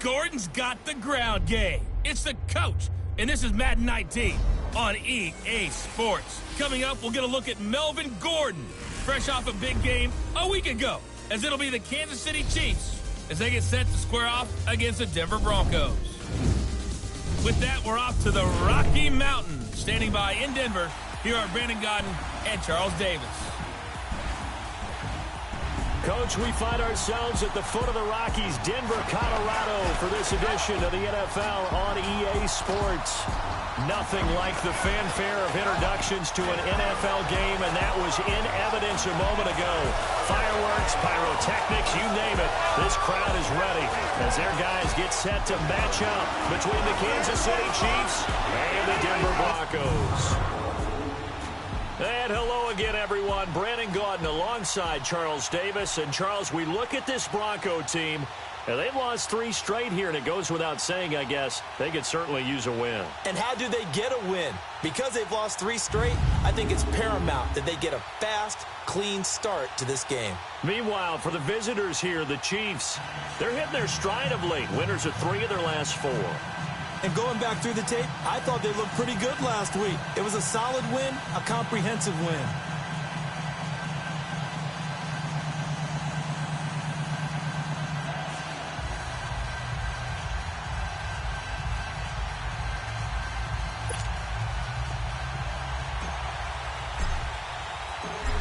Gordon's got the ground game. It's the coach, and this is Madden 19 on EA Sports. Coming up, we'll get a look at Melvin Gordon, fresh off a big game a week ago, as it'll be the Kansas City Chiefs as they get set to square off against the Denver Broncos. With that, we're off to the Rocky Mountains. Standing by in Denver, here are Brandon Gaudin and Charles Davis. Coach, we find ourselves at the foot of the Rockies, Denver, Colorado, for this edition of the NFL on EA Sports. Nothing like the fanfare of introductions to an NFL game, and that was in evidence a moment ago. Fireworks, pyrotechnics, you name it. This crowd is ready as their guys get set to match up between the Kansas City Chiefs and the Denver Broncos. And hello again, everyone. Brandon Gaudin alongside Charles Davis. And, Charles, we look at this Bronco team, and they've lost 3 straight here, and it goes without saying, I guess, they could certainly use a win. And how do they get a win? Because they've lost 3 straight, I think it's paramount that they get a fast, clean start to this game. Meanwhile, for the visitors here, the Chiefs, they're hitting their stride of late. Winners of 3 of their last 4. And going back through the tape, I thought they looked pretty good last week. It was a solid win, a comprehensive win.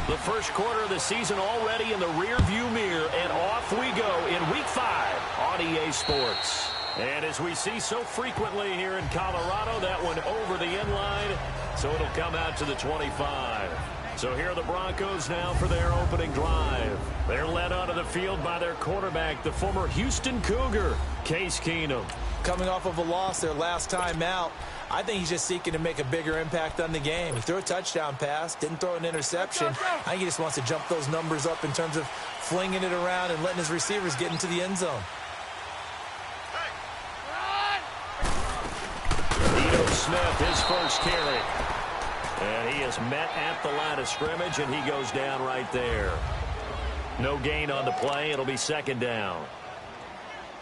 The first quarter of the season already in the rear-view mirror, and off we go in Week 5 on EA Sports. And as we see so frequently here in Colorado, that one over the end line, so it'll come out to the 25. So here are the Broncos now for their opening drive. They're led onto the field by their quarterback, the former Houston Cougar, Case Keenum. Coming off of a loss their last time out, I think he's just seeking to make a bigger impact on the game. He threw a touchdown pass, didn't throw an interception. I think he just wants to jump those numbers up in terms of flinging it around and letting his receivers get into the end zone. Smith, his first carry. And he is met at the line of scrimmage, and he goes down right there. No gain on the play. It'll be second down.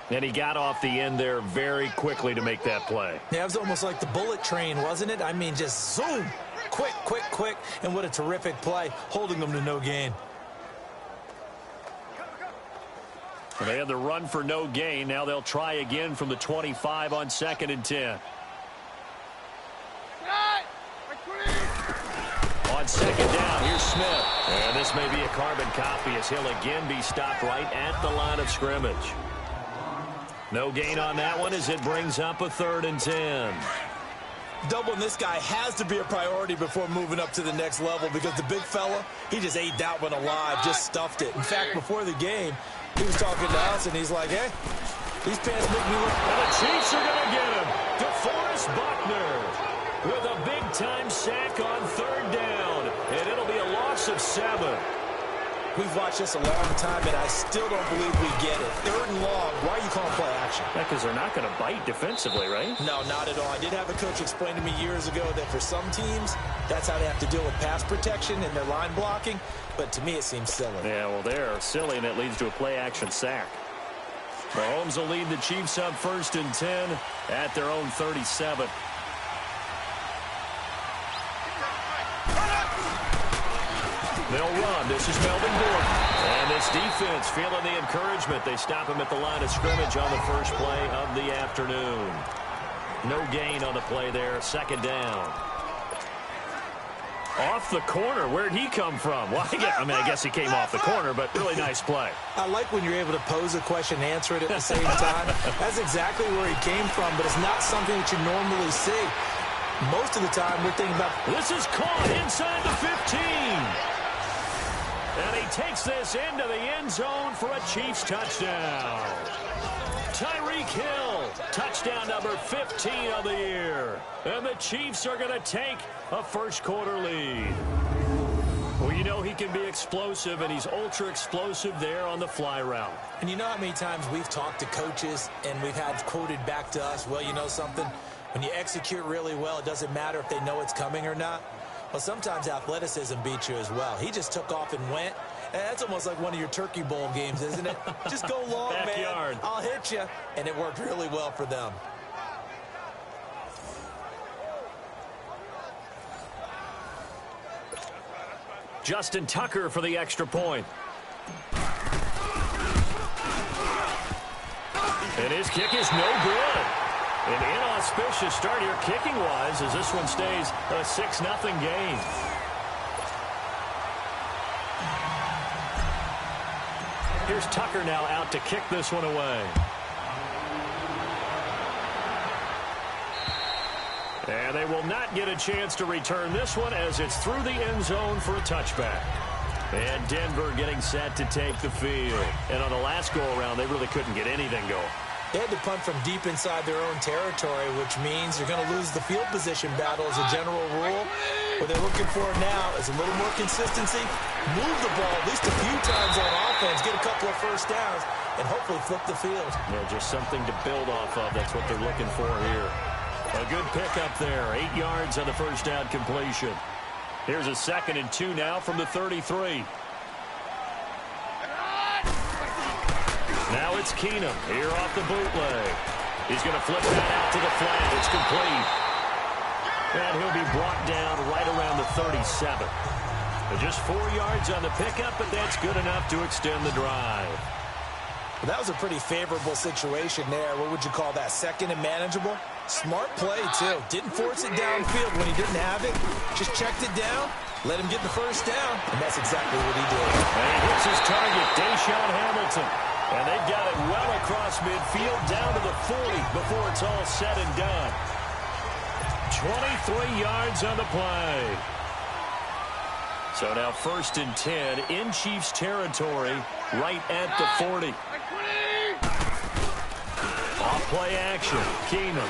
And he got off the end there very quickly to make that play. Yeah, it was almost like the bullet train, wasn't it? I mean, just zoom. Quick, quick, quick. And what a terrific play, holding them to no gain. And they had the run for no gain. Now they'll try again from the 25 on 2nd and 10. On second down, here's Smith. And this may be a carbon copy as he'll again be stopped right at the line of scrimmage. No gain on that one as it brings up a 3rd and 10. Doubling this guy has to be a priority before moving up to the next level because the big fella, he just ate that one alive, just stuffed it. In fact, before the game, he was talking to us, and he's like, hey, these pants make me look... And the Chiefs are going to get him. DeForest Buckner with a big-time sack on 3rd down, and it'll be a loss of 7. We've watched this a long time, and I still don't believe we get it. 3rd and long, why are you calling play action? Yeah, because they're not going to bite defensively, right? No, not at all. I did have a coach explain to me years ago that for some teams, that's how they have to deal with pass protection and their line blocking, but to me it seems silly. Yeah, well, they're silly, and it leads to a play-action sack. Mahomes will lead the Chiefs up 1st and 10 at their own 37. They'll run. This is Melvin Gordon. And this defense feeling the encouragement. They stop him at the line of scrimmage on the first play of the afternoon. No gain on the play there. 2nd down. Off the corner. Where'd he come from? Well, I guess he came off the corner, but really nice play. I like when you're able to pose a question and answer it at the same time. That's exactly where he came from, but it's not something that you normally see. Most of the time, we're thinking about... This is caught inside the 15. And he takes this into the end zone for a Chiefs touchdown. Tyreek Hill, touchdown number 15 of the year. And the Chiefs are going to take a first-quarter lead. Well, you know he can be explosive, and he's ultra-explosive there on the fly route. And you know how many times we've talked to coaches, and we've had quoted back to us, well, you know something? When you execute really well, it doesn't matter if they know it's coming or not. Well, sometimes athleticism beats you as well. He just took off and went, That's almost like one of your Turkey Bowl games, isn't it? Just go long, Backyard. man. I'll hit you. And it worked really well for them. Justin Tucker for the extra point. And his kick is no good. An inauspicious start here kicking-wise as this one stays a 6-0 game. Here's Tucker now out to kick this one away. And they will not get a chance to return this one as it's through the end zone for a touchback. And Denver getting set to take the field. And on the last go-around, they really couldn't get anything going. They had to punt from deep inside their own territory, which means you're going to lose the field position battle as a general rule. What they're looking for now is a little more consistency, move the ball at least a few times on offense, get a couple of first downs, and hopefully flip the field. Yeah, just something to build off of. That's what they're looking for here. A good pickup there. 8 yards on the first down completion. Here's a 2nd and 2 now from the 33. Now it's Keenum here off the bootleg. He's going to flip that out to the flat. It's complete. And he'll be brought down right around the 37. Just 4 yards on the pickup, but that's good enough to extend the drive. Well, that was a pretty favorable situation there. What would you call that? 2nd and manageable? Smart play, too. Didn't force it downfield when he didn't have it. Just checked it down, let him get the first down, and that's exactly what he did. And he hits his target, Deshaun Hamilton. And they've got it well across midfield down to the 40 before it's all said and done. 23 yards on the play. So now 1st and 10 in Chiefs territory right at the 40. Off play action. Keenum.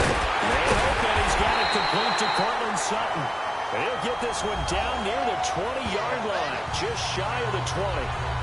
And he's got it complete to Cortland Sutton. And he'll get this one down near the 20-yard line, just shy of the 20.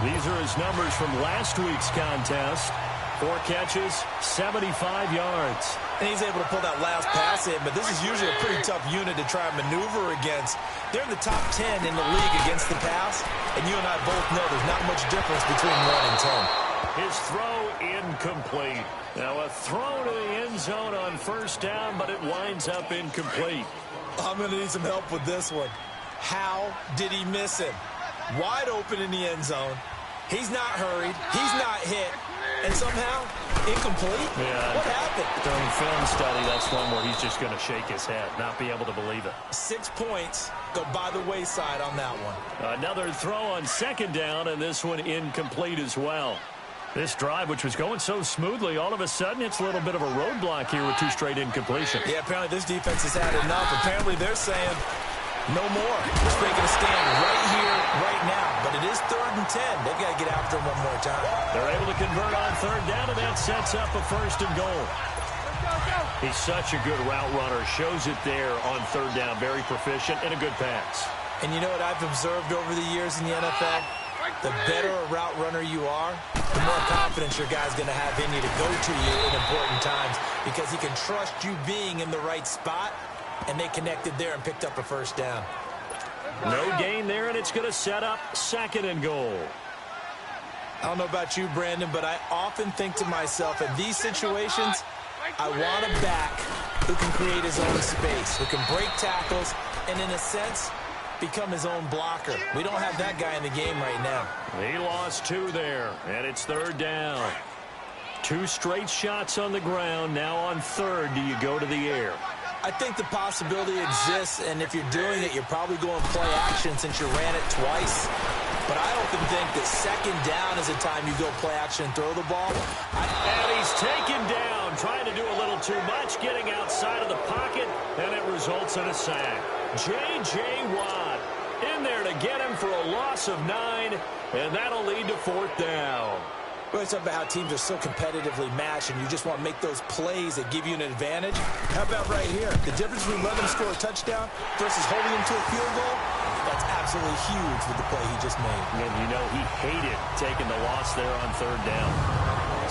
These are his numbers from last week's contest. 4 catches, 75 yards. And he's able to pull that last pass in, but this is usually a pretty tough unit to try and maneuver against. They're in the top 10 in the league against the pass, and you and I both know there's not much difference between 1 and 10. His throw incomplete. Now a throw to the end zone on 1st down, but it winds up incomplete. I'm going to need some help with this one. How did he miss him? Wide open in the end zone. He's not hurried. He's not hit. And somehow, incomplete? Yeah. What happened? During film study, that's one where he's just going to shake his head, not be able to believe it. 6 points go by the wayside on that one. Another throw on 2nd down, and this one incomplete as well. This drive, which was going so smoothly, all of a sudden it's a little bit of a roadblock here with 2 straight incompletions. Yeah, apparently this defense has had enough. Apparently they're saying no more. Just making a stand right here, right now. But it is 3rd and 10. They've got to get after him one more time. They're able to convert on 3rd down, and that sets up a 1st and goal. He's such a good route runner. Shows it there on 3rd down. Very proficient and a good pass. And you know what I've observed over the years in the NFL? The better a route runner you are, the more confidence your guy's going to have in you to go to you in important times because he can trust you being in the right spot, and they connected there and picked up a 1st down. No gain there, and it's going to set up 2nd and goal. I don't know about you, Brandon, but I often think to myself, in these situations, I want a back who can create his own space, who can break tackles, and in a sense, become his own blocker. We don't have that guy in the game right now. He lost 2 there, and it's 3rd down. 2 straight shots on the ground. Now on 3rd, do you go to the air? I think the possibility exists, and if you're doing it, you're probably going play action since you ran it twice. But I often think that 2nd down is a time you go play action and throw the ball. And he's taken down, trying to do a little too much, getting outside of the pocket, and it results in a sack. J.J. Watt in there to get him for a loss of 9, and that'll lead to 4th down. We're talking about how teams are so competitively matched, and you just want to make those plays that give you an advantage. How about right here? The difference between letting him score a touchdown versus holding him to a field goal, that's absolutely huge with the play he just made. And you know he hated taking the loss there on 3rd down.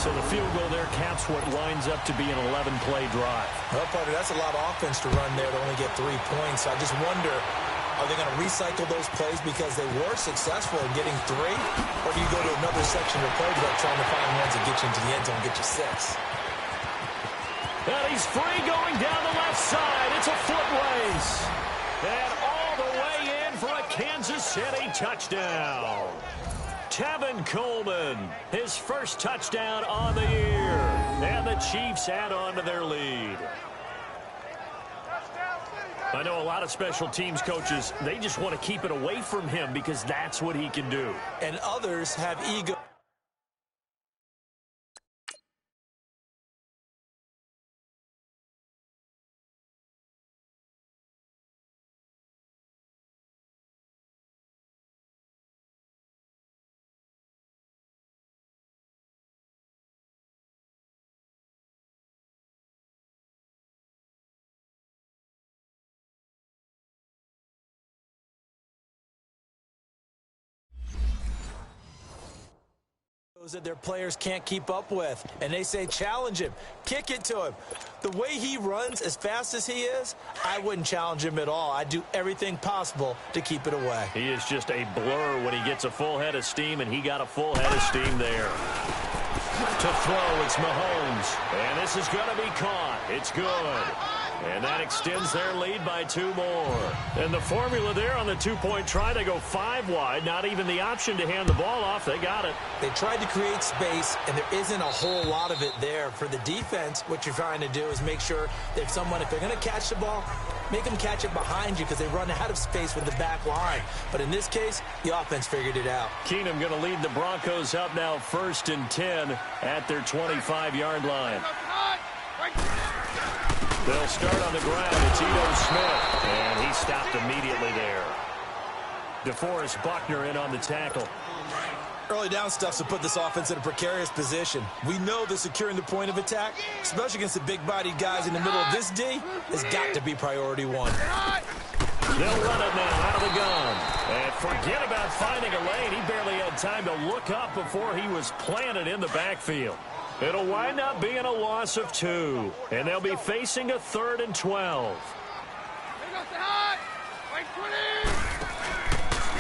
So the field goal there caps what winds up to be an 11-play drive. Well, partner, that's a lot of offense to run there to only get 3 points. I just wonder, Are they going to recycle those plays because they were successful in getting 3? Or do you go to another section of the playbook trying to find ones that get you into the end zone and get you 6? And he's free going down the left side. It's a foot race. And all the way in for a Kansas City touchdown. Tevin Coleman, his first touchdown on the year. And the Chiefs add on to their lead. I know a lot of special teams coaches, they just want to keep it away from him because that's what he can do. And others have ego. That their players can't keep up with, and they say challenge him, kick it to him. The way he runs as fast as he is, I wouldn't challenge him at all. I'd do everything possible to keep it away. He is just a blur when he gets a full head of steam, and he got a full head of steam there. To throw, it's Mahomes, and this is going to be caught. It's good. And that extends their lead by 2 more. And the formula there on the 2-point try, they go 5 wide. Not even the option to hand the ball off. They got it. They tried to create space, and there isn't a whole lot of it there. For the defense, what you're trying to do is make sure that if they're going to catch the ball, make them catch it behind you because they run out of space with the back line. But in this case, the offense figured it out. Keenum going to lead the Broncos up now 1st and 10 at their 25-yard line. They'll start on the ground. It's Ito Smith, and he stopped immediately there. DeForest Buckner in on the tackle. Early down stuff to put this offense in a precarious position. We know that securing the point of attack, especially against the big-bodied guys in the middle of this D, has got to be priority 1. They'll run it now out of the gun. And forget about finding a lane. He barely had time to look up before he was planted in the backfield. It'll wind up being a loss of 2. And they'll be facing a 3rd and 12.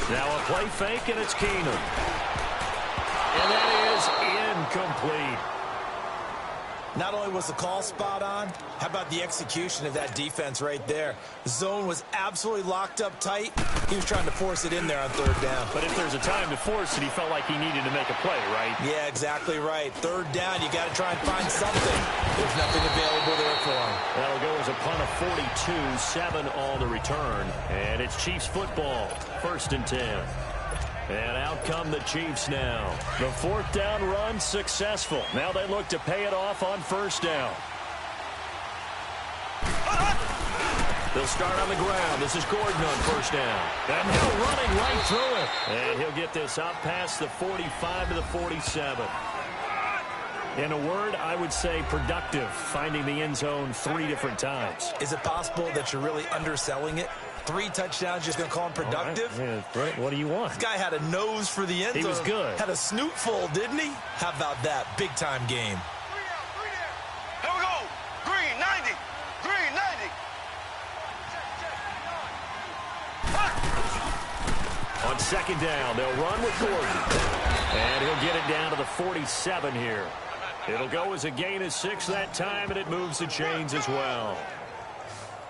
Now a play fake, and it's Keenum. And that is incomplete. Not only was the call spot on, how about the execution of that defense right there? The zone was absolutely locked up tight. He was trying to force it in there on 3rd down. But if there's a time to force it, he felt like he needed to make a play, right? Yeah, exactly right. 3rd down, you got to try and find something. There's nothing available there for him. That'll go as a punt of 42, 7 on the return. And it's Chiefs football, 1st and 10. And out come the Chiefs now. The 4th down run successful. Now they look to pay it off on 1st down. They'll start on the ground. This is Gordon on 1st down. And now running right through it. And he'll get this up past the 45 to the 47. In a word, I would say productive, finding the end zone 3 different times. Is it possible that you're really underselling it? 3 touchdowns, just going to call him productive? Right. Yeah, what do you want? This guy had a nose for the end zone. He was good. Had a snoot full, didn't he? How about that? Big-time game. Here we go. Green, 90. Green, 90. On 2nd down, they'll run with Gordon. And he'll get it down to the 47 here. It'll go as a gain of 6 that time, and it moves the chains as well.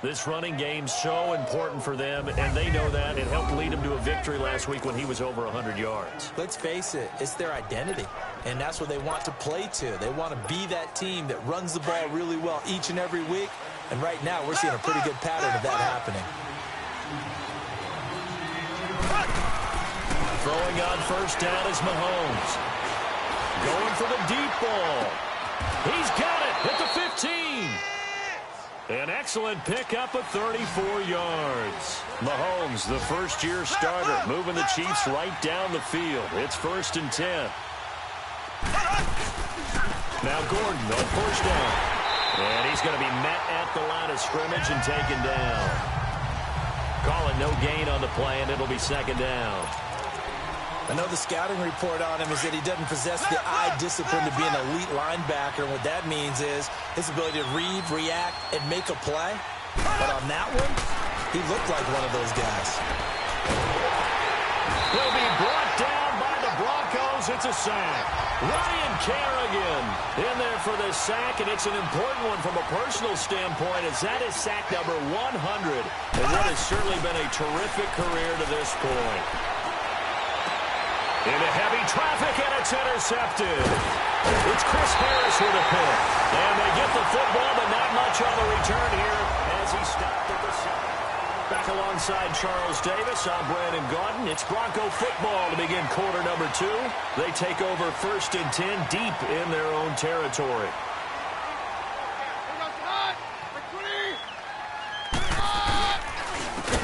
This running game's so important for them, and they know that. It helped lead them to a victory last week when he was over 100 yards. Let's face it, it's their identity, and that's what they want to play to. They want to be that team that runs the ball really well each and every week, and right now we're seeing a pretty good pattern of that happening. Throwing on 1st down is Mahomes. Going for the deep ball. He's got it at the 15. An excellent pickup of 34 yards. Mahomes, the first-year starter, moving the Chiefs right down the field. It's 1st and 10. Now Gordon on 1st down. And he's going to be met at the line of scrimmage and taken down. Call it no gain on the play, and it'll be 2nd down. I know the scouting report on him is that he doesn't possess the eye discipline to be an elite linebacker. And what that means is his ability to read, react, and make a play. But on that one, He looked like one of those guys. He'll be brought down by the Broncos. It's a sack. Ryan Kerrigan in there for this sack, and it's an important one from a personal standpoint, as that is sack number 100, and what has certainly been a terrific career to this point. Into heavy traffic, and it's intercepted. It's Chris Harris with a pick. And they get the football, but not much on the return here as he stopped at the center. Back alongside Charles Davis, I'm Brandon Gaudin. It's Bronco football to begin quarter number 2. They take over 1st and 10 deep in their own territory.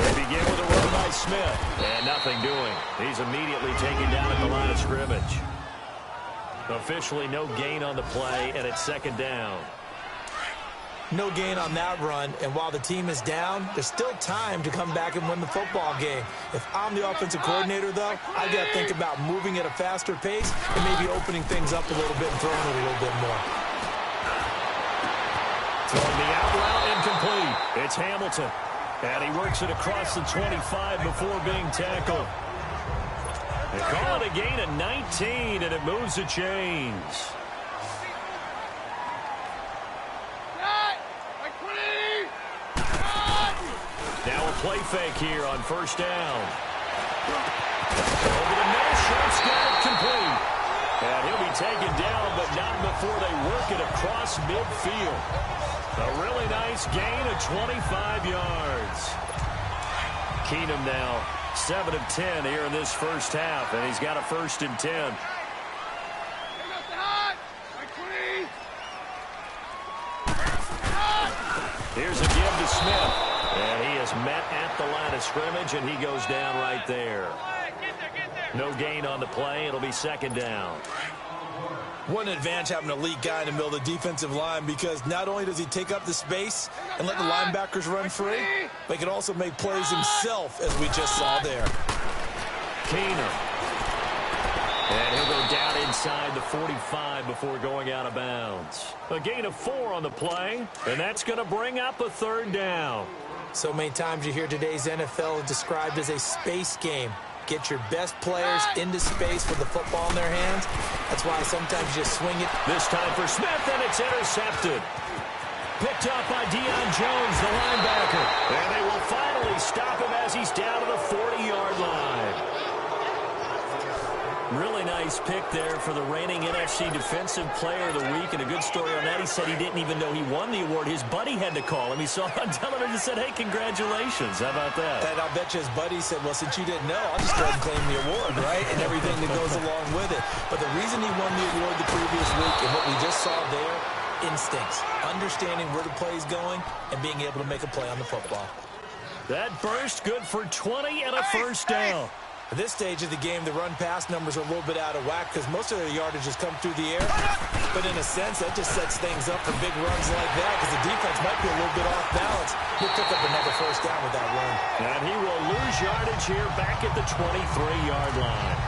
They begin with a run by Smith, and nothing doing. He's immediately taken down at the line of scrimmage. Officially no gain on the play, and it's 2nd down. No gain on that run, and while the team is down, there's still time to come back and win the football game. If I'm the offensive coordinator, though, I've got to think about moving at a faster pace and maybe opening things up a little bit and throwing it a little bit more. Throwing the out route incomplete. It's Hamilton. And he works it across the 25 before being tackled. They call it a gain of 19, and it moves the chains. Now a play fake here on 1st down. Over the middle, Schultz got it complete. And he'll be taken down, but not before they work it across midfield. A really nice gain of 25 yards. Keenum now 7 of 10 here in this first half, and he's got a 1st and 10. Here's a give to Smith. And he is met at the line of scrimmage, and he goes down right there. No gain on the play. It'll be 2nd down. What an advantage having an elite guy in the middle of the defensive line, because not only does he take up the space and let the linebackers run free, but he can also make plays himself, as we just saw there. Keenum. And he'll go down inside the 45 before going out of bounds. A gain of 4 on the play, and that's going to bring up a 3rd down. So many times you hear today's NFL described as a space game. Get your best players into space with the football in their hands. That's why sometimes you just swing it. This time for Smith, and it's intercepted. Picked up by Deion Jones, the linebacker. And they will finally stop him as he's down to the 40-yard line. Really nice pick there for the reigning NFC Defensive Player of the Week. And a good story on that, he said he didn't even know he won the award. His buddy had to call him. He saw it on television and said, hey, congratulations. How about that? And I'll bet you his buddy said, well, since you didn't know, I'll just go ahead and claim the award, right? And everything that goes along with it. But the reason he won the award the previous week and what we just saw there, instincts, understanding where the play is going and being able to make a play on the football. That burst good for 20 and a 1st down. At this stage of the game, the run-pass numbers are a little bit out of whack because most of their yardage has come through the air. But in a sense, that just sets things up for big runs like that because the defense might be a little bit off balance. He'll pick up another 1st down with that run. And he will lose yardage here back at the 23-yard line.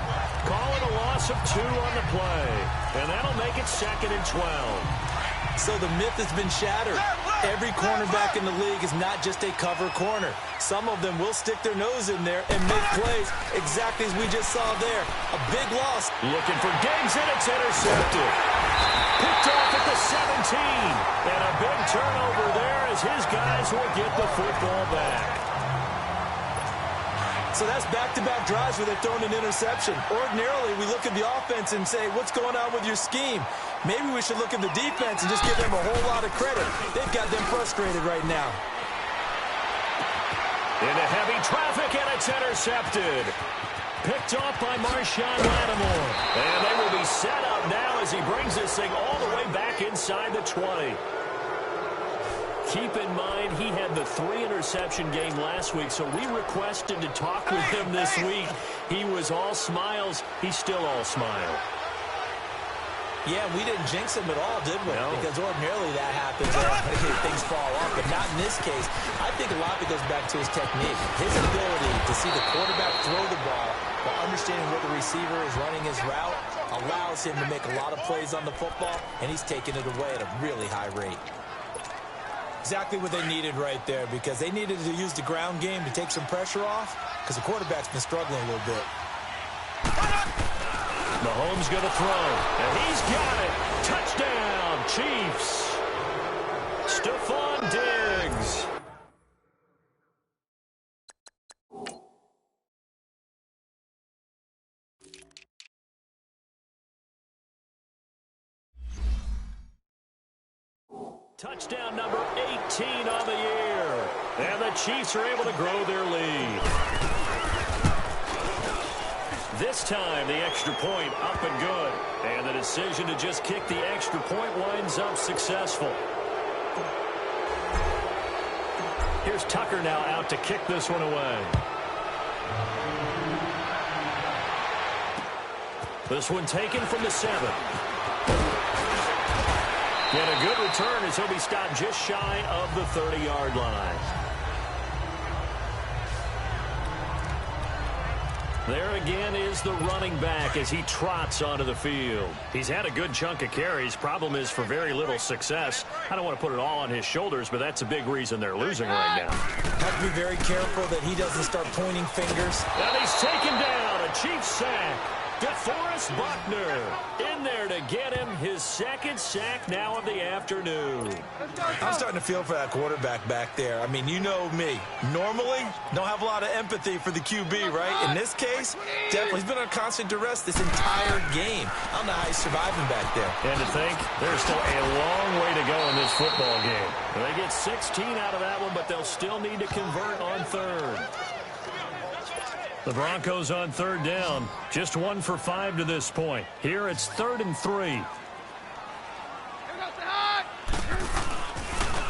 Calling a loss of 2 on the play. And that'll make it 2nd and 12. So the myth has been shattered. Every cornerback in the league is not just a cover corner. Some of them will stick their nose in there and make plays exactly as we just saw there. A big loss. Looking for Diggs, and it's intercepted. Picked off at the 17. And a big turnover there as his guys will get the football back. So that's back-to-back drives where they're throwing an interception. Ordinarily, we look at the offense and say, what's going on with your scheme? Maybe we should look at the defense and just give them a whole lot of credit. They've got them frustrated right now. Into heavy traffic, and it's intercepted. Picked off by Marshawn Lattimore. And they will be set up now as he brings this thing all the way back inside the 20. Keep in mind, he had the 3-interception game last week, so we requested to talk with him this week. He was all smiles. He's still all smile. Yeah, we didn't jinx him at all, did we? No. Because ordinarily that happens. Things fall off, but not in this case. I think a lot of it goes back to his technique. His ability to see the quarterback throw the ball while understanding where the receiver is running his route allows him to make a lot of plays on the football, and he's taking it away at a really high rate. Exactly what they needed right there, because they needed to use the ground game to take some pressure off, because the quarterback's been struggling a little bit. Mahomes going to throw, and he's got it. Touchdown, Chiefs. Stephon Diggs. Touchdown number 18 on the year. And the Chiefs are able to grow their lead. This time, the extra point up and good. And the decision to just kick the extra point winds up successful. Here's Tucker now out to kick this one away. This one taken from the 7. Get a good return as he'll be stopped just shy of the 30-yard line. There again is the running back as he trots onto the field. He's had a good chunk of carries. Problem is for very little success. I don't want to put it all on his shoulders, but that's a big reason they're losing right now. Have to be very careful that he doesn't start pointing fingers. And he's taken down. A Chiefs sack. DeForest Buckner in there to get him his second sack now of the afternoon. I'm starting to feel for that quarterback back there. I mean, you know me. Normally, don't have a lot of empathy for the QB, right? In this case, definitely. He's been on constant duress this entire game. I don't know how he's surviving back there. And to think, there's still a long way to go in this football game. They get 16 out of that one, but they'll still need to convert on third. The Broncos on third down. Just 1 for 5 to this point. Here it's 3rd and 3.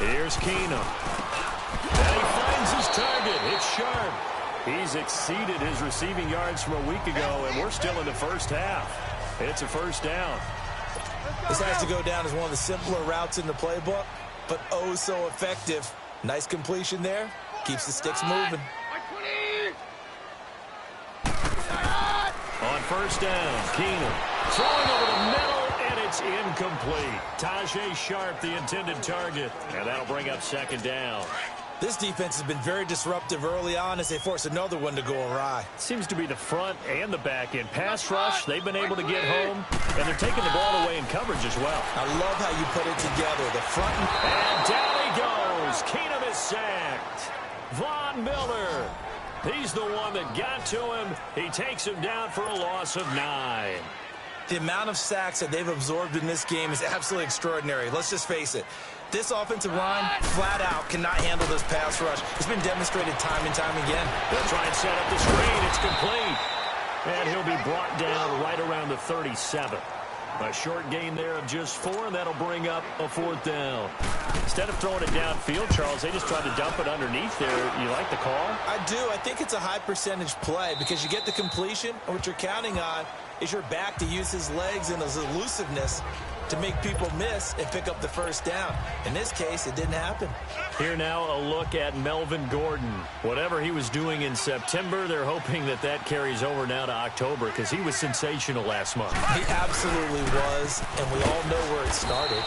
Here's Keenum. And he finds his target. It's Sharp. He's exceeded his receiving yards from a week ago, and we're still in the first half. It's a first down. This has to go down as one of the simpler routes in the playbook, but oh so effective. Nice completion there. Keeps the sticks moving. On first down, Keenum throwing over the middle, and it's incomplete. Tajay Sharp, the intended target, and that'll bring up 2nd down. This defense has been very disruptive early on as they force another one to go awry. Seems to be the front and the back end. Pass rush, they've been able to get home, and they're taking the ball away in coverage as well. I love how you put it together. The front and down he goes. Keenum is sacked. Von Miller. He's the one that got to him. He takes him down for a loss of 9. The amount of sacks that they've absorbed in this game is absolutely extraordinary. Let's just face it. This offensive line, flat out, cannot handle this pass rush. It's been demonstrated time and time again. They'll try and set up the screen. It's complete. And he'll be brought down right around the 37. A short gain there of just 4, and that'll bring up a 4th down. Instead of throwing it downfield, Charles, they just tried to dump it underneath there. You like the call? I do. I think it's a high percentage play because you get the completion, and what you're counting on is your back to use his legs and his elusiveness to make people miss and pick up the first down. In this case, it didn't happen. Here now, a look at Melvin Gordon. Whatever he was doing in September, they're hoping that that carries over now to October because he was sensational last month. He absolutely was, and we all know where it started.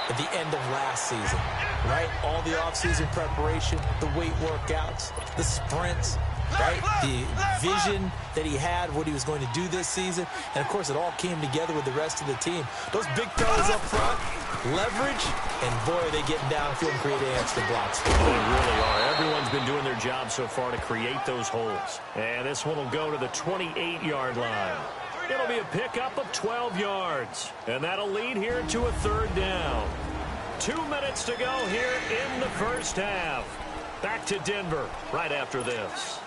At the end of last season, right? All the offseason preparation, the weight workouts, the sprints, right? The vision that he had, what he was going to do this season. And, of course, it all came together with the rest of the team. Those big fellas up front, leverage, and, boy, are they getting downfield and creating extra blocks. They really are. Everyone's been doing their job so far to create those holes. And this one will go to the 28-yard line. It'll be a pickup of 12 yards. And that'll lead here to a 3rd down. 2 minutes to go here in the first half. Back to Denver right after this.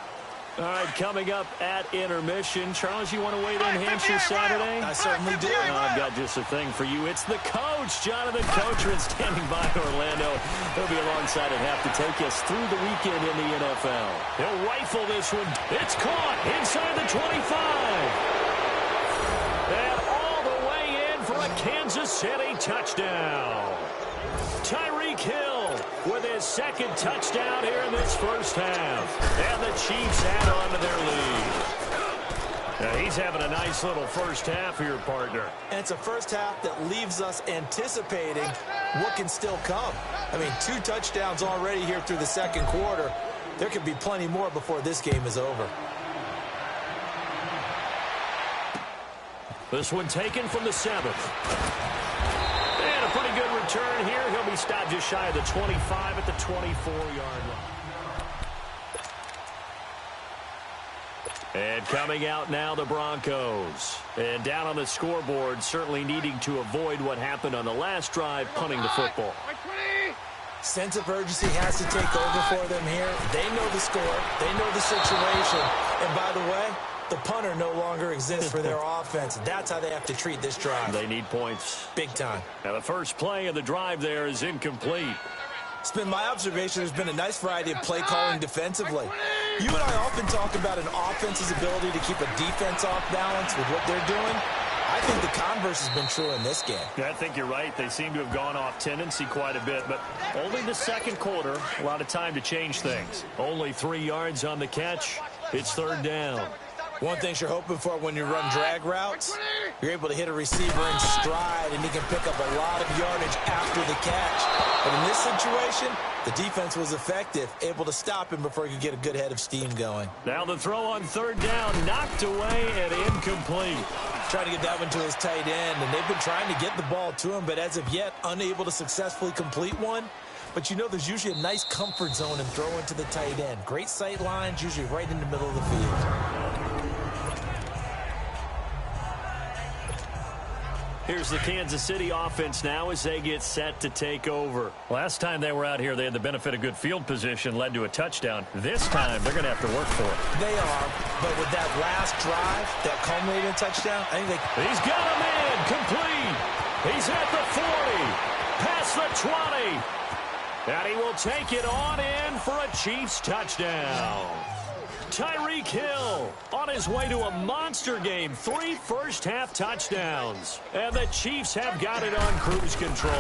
All right, coming up at intermission. Charles, you want to weigh in Hampshire Saturday? I certainly do. I've got just a thing for you. It's the coach, Jonathan Coachman, standing by Orlando. He'll be alongside at half to take us through the weekend in the NFL. He'll rifle this one. It's caught inside the 25. And all the way in for a Kansas City touchdown. Tyreek Hill with his 2nd touchdown here in this first half. And the Chiefs add on to their lead. Now he's having a nice little first half here, partner. And it's a first half that leaves us anticipating what can still come. I mean, 2 touchdowns already here through the second quarter. There could be plenty more before this game is over. This one taken from the 7th. And a pretty good return here. He'll be stopped just shy of the 25 at the 24-yard line. And coming out now, the Broncos. And down on the scoreboard, certainly needing to avoid what happened on the last drive, punting the football. Sense of urgency has to take over for them here. They know the score. They know the situation. And by the way, the punter no longer exists for their offense. That's how they have to treat this drive. They need points. Big time. Now the first play of the drive there is incomplete. It's been my observation there's been a nice variety of play calling defensively. You and I often talk about an offense's ability to keep a defense off balance with what they're doing. I think the converse has been true in this game. Yeah, I think you're right. They seem to have gone off tendency quite a bit, but only the second quarter. A lot of time to change things. Only 3 yards on the catch. It's third down. One thing you're hoping for when you run drag routes, you're able to hit a receiver in stride, and he can pick up a lot of yardage after the catch. But in this situation, the defense was effective, able to stop him before he could get a good head of steam going. Now the throw on third down, knocked away and incomplete. Trying to get that one to his tight end, and they've been trying to get the ball to him, but as of yet, unable to successfully complete one. But you know there's usually a nice comfort zone in throwing to the tight end. Great sight lines, usually right in the middle of the field. Here's the Kansas City offense now as they get set to take over. Last time they were out here, they had the benefit of good field position, led to a touchdown. This time, they're going to have to work for it. They are, but with that last drive, that culminated touchdown, I think they... He's got a man, complete. He's at the 40, past the 20. And he will take it on in for a Chiefs touchdown. Tyreek Hill on his way to a monster game. 3 first-half touchdowns. And the Chiefs have got it on cruise control.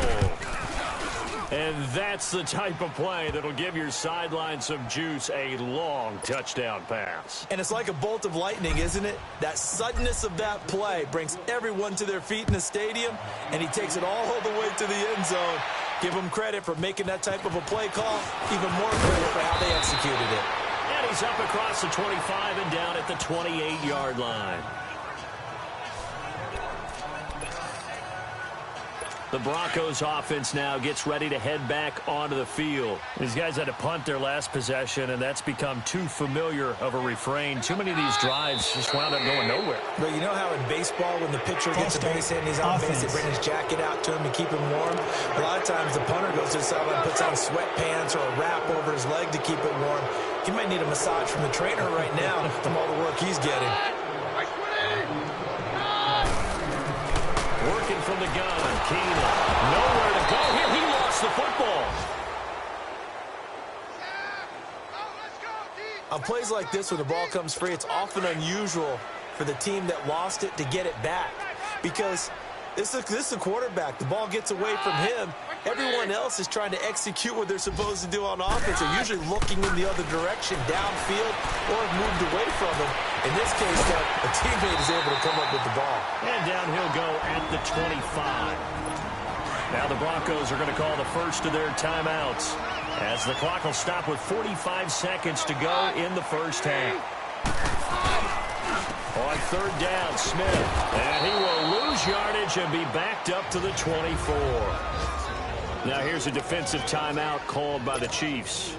And that's the type of play that'll give your sideline some juice, a long touchdown pass. And it's like a bolt of lightning, isn't it? That suddenness of that play brings everyone to their feet in the stadium, and he takes it all the way to the end zone. Give him credit for making that type of a play call. Even more credit for how they executed it. And he's up across the 25 and down at the 28-yard line. The Broncos offense now gets ready to head back onto the field. These guys had to punt their last possession, and that's become too familiar of a refrain. Too many of these drives just wound up going nowhere. But you know how in baseball, when the pitcher gets a base hit and he's on base, they bring his jacket out to him to keep him warm? A lot of times the punter goes to the sideline, puts on sweatpants or a wrap over his leg to keep it warm. He might need a massage from the trainer right now from all the work he's getting. Working from the gun, Keenan. Nowhere to go here. He lost the football. On plays like this, when the ball comes free, it's often unusual for the team that lost it to get it back. Because this is a quarterback. The ball gets away from him. Everyone else is trying to execute what they're supposed to do on offense. They're usually looking in the other direction, downfield, or have moved away from him. In this case, a teammate is able to come up with the ball. And down he'll go at the 25. Now the Broncos are going to call the first of their timeouts, as the clock will stop with 45 seconds to go in the first half. On third down, Smith. And he will lose yardage and be backed up to the 24. Now here's a defensive timeout called by the Chiefs,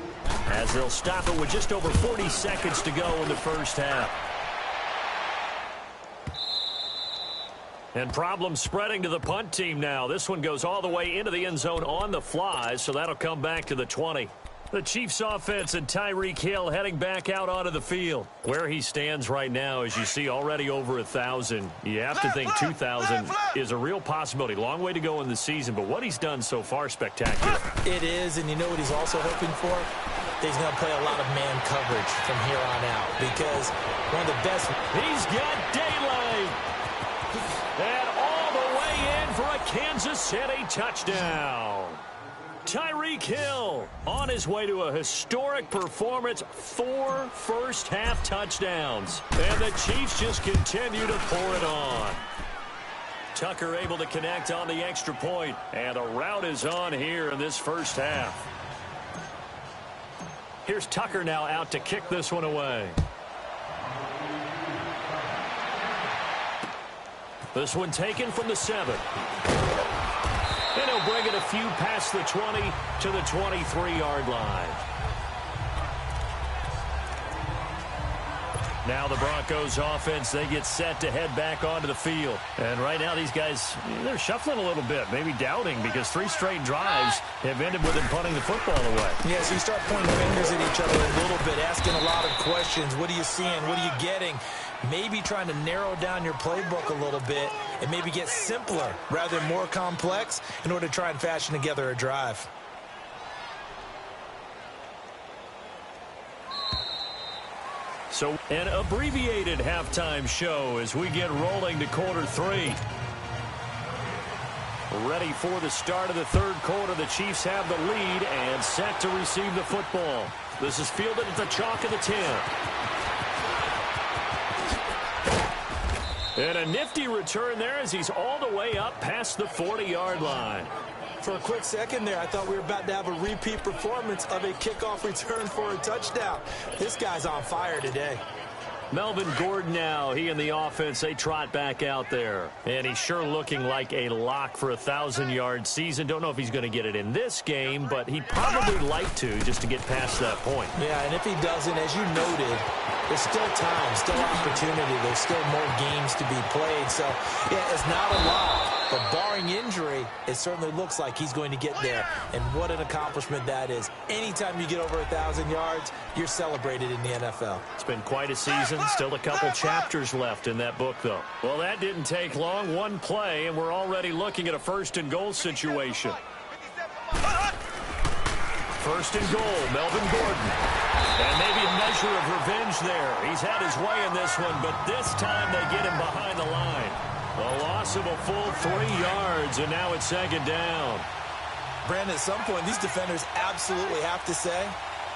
as they'll stop it with just over 40 seconds to go in the first half. And problems spreading to the punt team now. This one goes all the way into the end zone on the fly, so that'll come back to the 20. The Chiefs offense and Tyreek Hill heading back out onto the field. Where he stands right now, as you see, already over 1,000. You have to think 2,000 is a real possibility. Long way to go in the season, but what he's done so far, spectacular. It is, and you know what he's also hoping for? He's going to play a lot of man coverage from here on out, because one of the best... He's got daylight. And all the way in for a Kansas City touchdown. Tyreek Hill on his way to a historic performance, 4 first-half touchdowns. And the Chiefs just continue to pour it on. Tucker able to connect on the extra point. And a rout is on here in this first half. Here's Tucker now out to kick this one away. This one taken from the 7. And he'll bring it a few past the 20 to the 23-yard line. Now the Broncos offense, they get set to head back onto the field. And right now these guys, they're shuffling a little bit, maybe doubting, because 3 straight drives have ended with them punting the football away. Yeah, so you start pointing fingers at each other a little bit, asking a lot of questions. What are you seeing? What are you getting? Maybe trying to narrow down your playbook a little bit and maybe get simpler rather than more complex in order to try and fashion together a drive. So an abbreviated halftime show as we get rolling to quarter 3. Ready for the start of the third quarter. The Chiefs have the lead and set to receive the football. This is fielded at the chalk of the 10. And a nifty return there as he's all the way up past the 40-yard line. For a quick second there, I thought we were about to have a repeat performance of a kickoff return for a touchdown. This guy's on fire today. Melvin Gordon now, he and the offense, they trot back out there. And he's sure looking like a lock for a 1,000-yard season. Don't know if he's going to get it in this game, but he'd probably like to just to get past that point. Yeah, and if he doesn't, as you noted, there's still time, still opportunity. There's still more games to be played. So, yeah, it's not a lot. But barring injury, it certainly looks like he's going to get there. And what an accomplishment that is. Anytime you get over 1,000 yards, you're celebrated in the NFL. It's been quite a season. Still a couple chapters left in that book, though. Well, that didn't take long. One play, and we're already looking at a 1st and goal situation. 1st and goal, Melvin Gordon. And maybe a measure of revenge there. He's had his way in this one, but this time they get him behind the line. A loss of a full 3 yards, and now it's 2nd down. Brandon, at some point, these defenders absolutely have to say,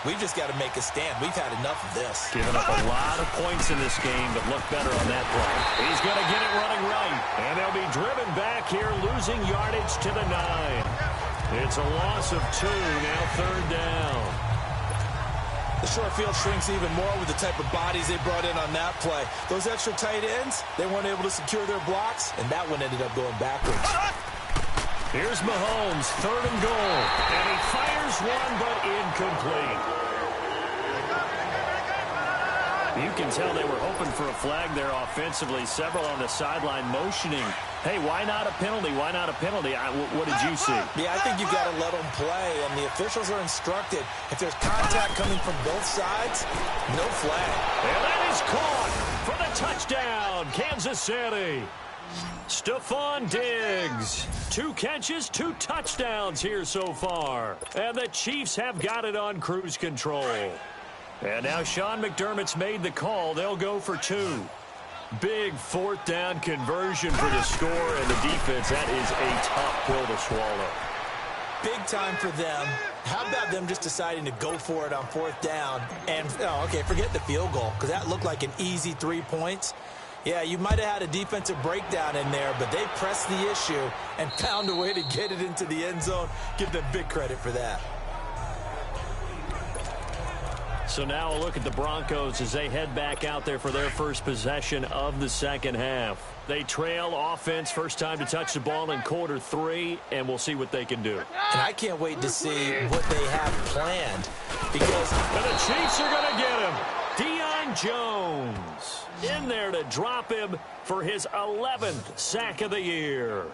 we've just got to make a stand. We've had enough of this. Giving up a lot of points in this game, but look better on that play. He's going to get it running right, and they'll be driven back here, losing yardage to the 9. It's a loss of 2, now 3rd down. The short field shrinks even more with the type of bodies they brought in on that play. Those extra tight ends, they weren't able to secure their blocks, and that one ended up going backwards. Here's Mahomes, 3rd and goal. And he fires one, but incomplete. You can tell they were hoping for a flag there offensively. Several on the sideline motioning. Hey, why not a penalty? Why not a penalty? What did you see? Yeah, I think you've got to let them play, and the officials are instructed. If there's contact coming from both sides, no flag. And that is caught for the touchdown, Kansas City. Stephon Diggs, 2 catches, 2 touchdowns here so far. And the Chiefs have got it on cruise control. And now Sean McDermott's made the call. They'll go for 2. Big 4th down conversion for the score, and the defense, that is a tough pill to swallow. Big time for them. How about them just deciding to go for it on 4th down? And, okay, forget the field goal, because that looked like an easy 3 points. Yeah, you might have had a defensive breakdown in there, but they pressed the issue and found a way to get it into the end zone. Give them big credit for that. So now a look at the Broncos as they head back out there for their first possession of the 2nd half. They trail offense, first time to touch the ball in quarter 3, and we'll see what they can do. And I can't wait to see what they have planned, because and the Chiefs are going to get him. Deion Jones in there to drop him for his 11th sack of the year.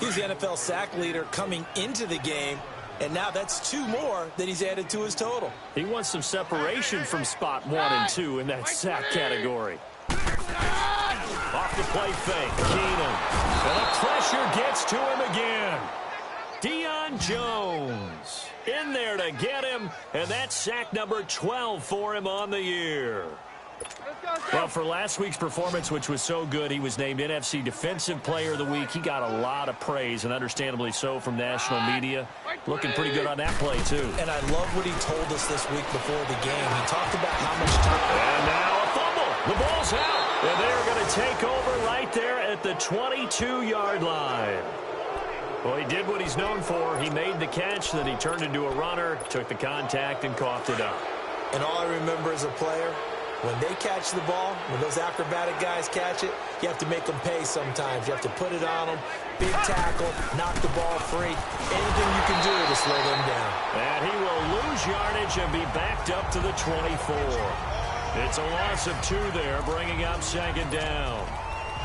He's the NFL sack leader coming into the game. And now that's 2 more that he's added to his total. He wants some separation from spot 1 and 2 in that sack category. Off the play fake, Keenum. And the pressure gets to him again. Deion Jones in there to get him, and that's sack number 12 for him on the year. Well, for last week's performance, which was so good, he was named NFC Defensive Player of the Week. He got a lot of praise, and understandably so, from national media. Looking pretty good on that play, too. And I love what he told us this week before the game. He talked about how much time. And now a fumble. The ball's out. And they're going to take over right there at the 22-yard line. Well, he did what he's known for. He made the catch, then he turned into a runner, took the contact, and coughed it up. And all I remember as a player, when they catch the ball, when those acrobatic guys catch it, you have to make them pay sometimes. You have to put it on them, big tackle, knock the ball free. Anything you can do to slow them down. And he will lose yardage and be backed up to the 24. It's a loss of 2 there, bringing up second down.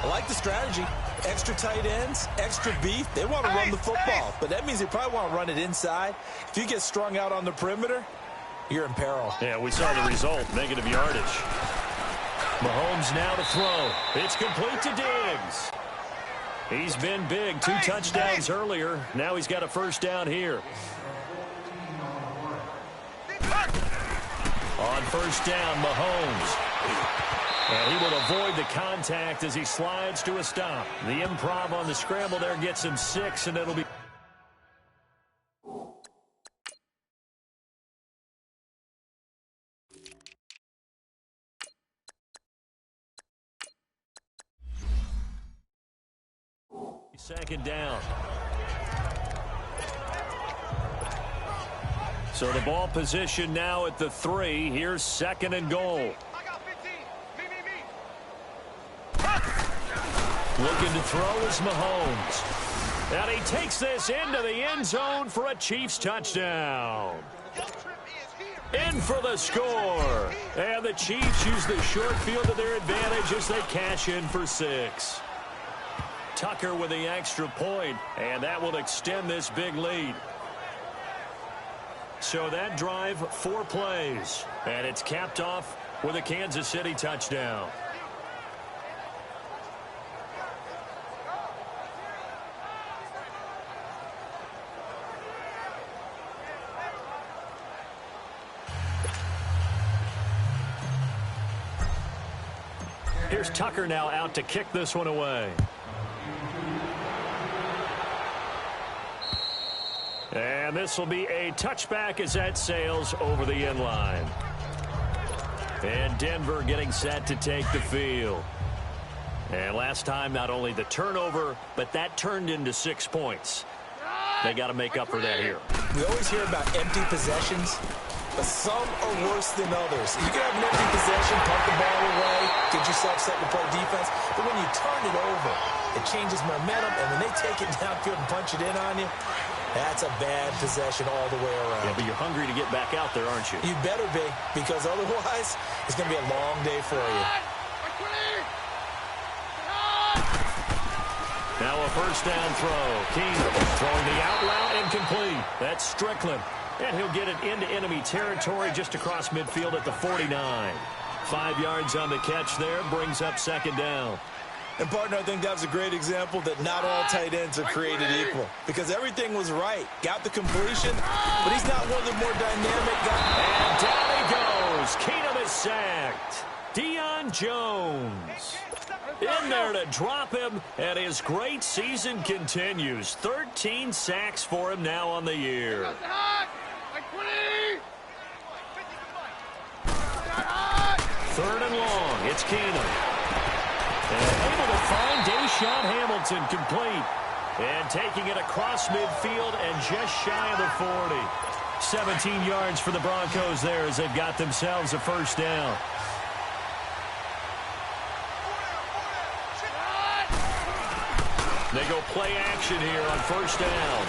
I like the strategy. Extra tight ends, extra beef. They want to run the football, but that means they probably want to run it inside. If you get strung out on the perimeter, you're in peril. Yeah, we saw the result, negative yardage. Mahomes now to throw. It's complete to Diggs. He's been big, 2 touchdowns earlier. Now he's got a first down here. On first down, Mahomes. And he will avoid the contact as he slides to a stop. The improv on the scramble there gets him 6, and it'll be... Second down. So the ball position now at the 3. Here's second and goal. Looking to throw is Mahomes. And he takes this into the end zone for a Chiefs touchdown. In for the score. And the Chiefs use the short field to their advantage as they cash in for 6. Tucker with the extra point, and that will extend this big lead. So that drive, 4 plays, and it's capped off with a Kansas City touchdown. Here's Tucker now out to kick this one away. And this will be a touchback as that sails over the end line. And Denver getting set to take the field. And last time, not only the turnover, but that turned into 6 points. They got to make up for that here. We always hear about empty possessions, but some are worse than others. You can have an empty possession, punt the ball away, get yourself set to play defense, but when you turn it over, it changes momentum, and when they take it downfield and punch it in on you, that's a bad possession all the way around. Yeah, but you're hungry to get back out there, aren't you? You better be, because otherwise, it's going to be a long day for you. Now a first down throw. Keenum throwing the out route incomplete. That's Strickland. And he'll get it into enemy territory just across midfield at the 49. 5 yards on the catch there, brings up second down. And, partner, I think that was a great example that not all tight ends are created equal. Because everything was right. Got the completion, but he's not one of the more dynamic guys. And down he goes. Keenum is sacked. Deion Jones in there to drop him, and his great season continues. 13 sacks for him now on the year. Third and long. It's Keenum. And able to find Deshaun Hamilton complete. And taking it across midfield and just shy of the 40. 17 yards for the Broncos there as they've got themselves a first down. They go play action here on first down.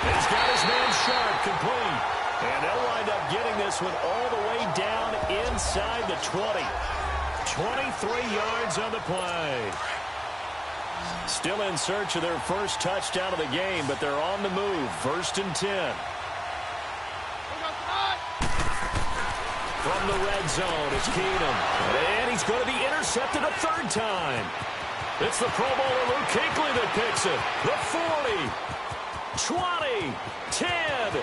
And he's got his man Sharp complete. And they'll wind up getting this one all the way down inside the 20. 23 yards on the play. Still in search of their first touchdown of the game, but they're on the move. First and 10. From the red zone, it's Keenum. And he's going to be intercepted a third time. It's the Pro Bowler Luke Kuechly that picks it. The 40, 20, 10.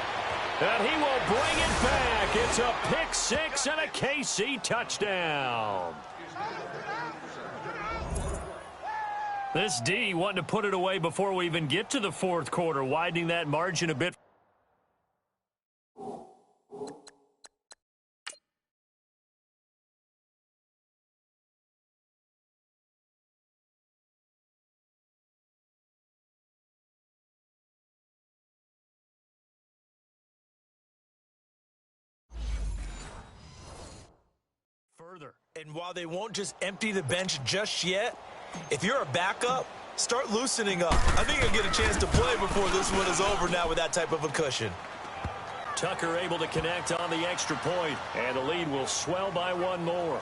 And he will bring it back. It's a pick six and a KC touchdown. This D wanting to put it away before we even get to the fourth quarter, widening that margin a bit. further. And while they won't just empty the bench just yet, if you're a backup, start loosening up. I think you'll get a chance to play before this one is over now with that type of a cushion. Tucker able to connect on the extra point, and the lead will swell by one more.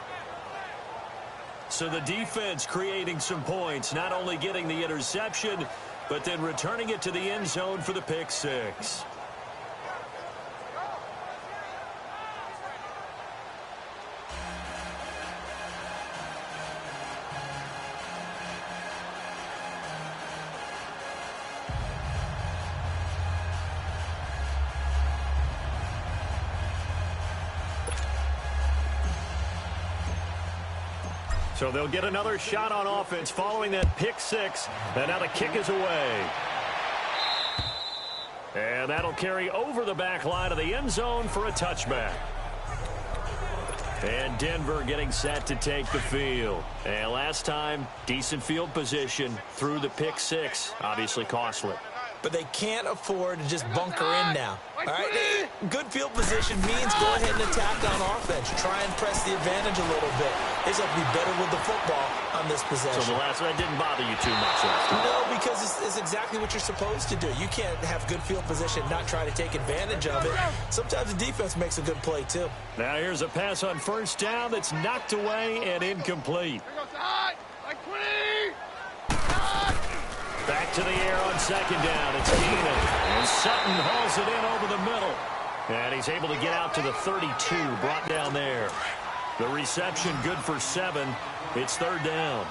So the defense creating some points, not only getting the interception, but then returning it to the end zone for the pick six. So they'll get another shot on offense following that pick six. And now the kick is away. And that'll carry over the back line of the end zone for a touchback. And Denver getting set to take the field. And last time, decent field position through the pick six. Obviously costly. But they can't afford to just bunker in now. All right, good field position means go ahead and attack on offense. Try and press the advantage a little bit. They just have to be better with the football on this possession. So the last one didn't bother you too much last time? No, because it's exactly what you're supposed to do. You can't have good field position and not try to take advantage of it. Sometimes the defense makes a good play, too. Now here's a pass on first down that's knocked away and incomplete. Back to the air on second down. It's Keenan. And Sutton hauls it in over the middle. And he's able to get out to the 32, brought down there. The reception good for 7. It's third down.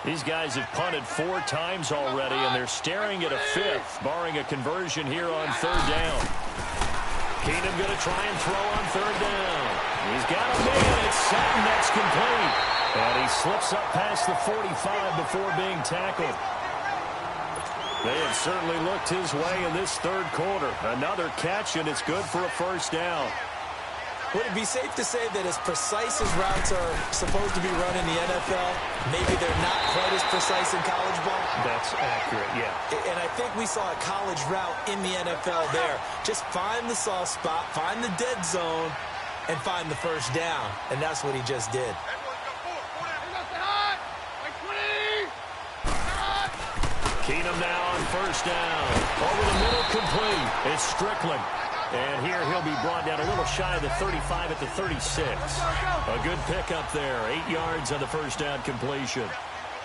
These guys have punted 4 times already, and they're staring at a 5th, barring a conversion here on third down. Keenan going to try and throw on third down. He's got a man. It's Sutton. That's complete. And he slips up past the 45 before being tackled. They have certainly looked his way in this third quarter. Another catch, and it's good for a first down. Would it be safe to say that as precise as routes are supposed to be run in the NFL, maybe they're not quite as precise in college ball? That's accurate, yeah. And I think we saw a college route in the NFL there. Just find the soft spot, find the dead zone, and find the first down. And that's what he just did. Keenum now on first down. Over the middle, complete. It's Strickland. And here he'll be brought down a little shy of the 35 at the 36. A good pickup there. 8 yards on the first down completion.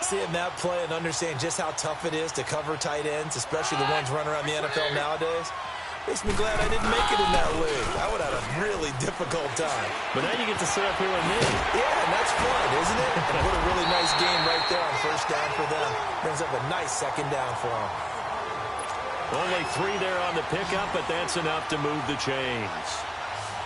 Seeing that play and understanding just how tough it is to cover tight ends, especially the ones running around the NFL nowadays, makes me glad I didn't make it in that league. I would have had a really difficult time. But now you get to sit up here with me. Yeah, and that's fun, isn't it? And what a really nice game right there on first down for them. Brings up a nice second down for them. Only 3 there on the pickup, but that's enough to move the chains.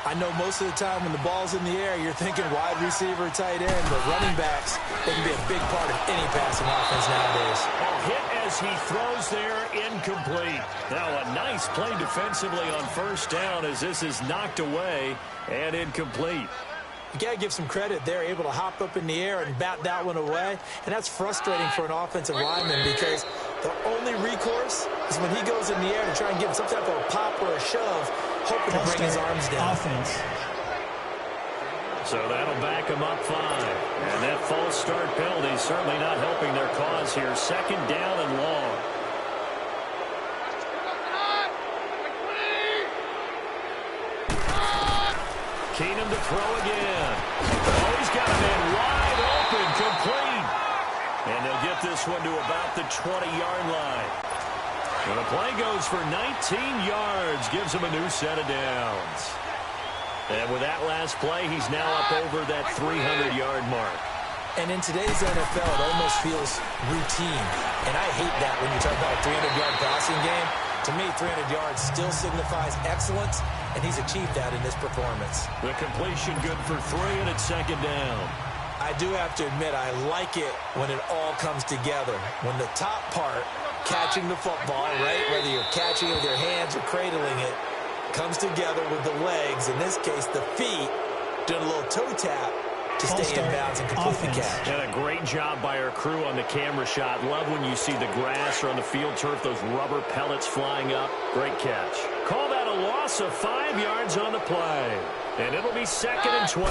I know most of the time when the ball's in the air, you're thinking wide receiver, tight end, but running backs, they can be a big part of any passing offense nowadays. Hit as he throws there, incomplete. Now a nice play defensively on first down as this is knocked away and incomplete. You got to give some credit. They're able to hop up in the air and bat that one away, and that's frustrating for an offensive lineman because the only recourse is when he goes in the air to try and give some type of a pop or a shove, hoping to bring his arms down. Offense. So that'll back him up 5. And that false start penalty is certainly not helping their cause here. Second down and long. Keenum to throw again. Oh, he's got a man wide open, complete. And they'll get this one to about the 20-yard line. And the play goes for 19 yards, gives him a new set of downs. And with that last play, he's now up over that 300-yard mark. And in today's NFL, it almost feels routine. And I hate that when you talk about a 300-yard passing game. To me, 300 yards still signifies excellence, and he's achieved that in this performance. The completion good for 3, and it's second down. I do have to admit, I like it when it all comes together. When the top part, catching the football, right, whether you're catching it with your hands or cradling it, comes together with the legs, in this case the feet, doing a little toe tap to stay in bounds and complete the catch. And a great job by our crew on the camera shot. Love when you see the grass or on the field turf, those rubber pellets flying up. Great catch. Call that a loss of 5 yards on the play. And it'll be second and 12.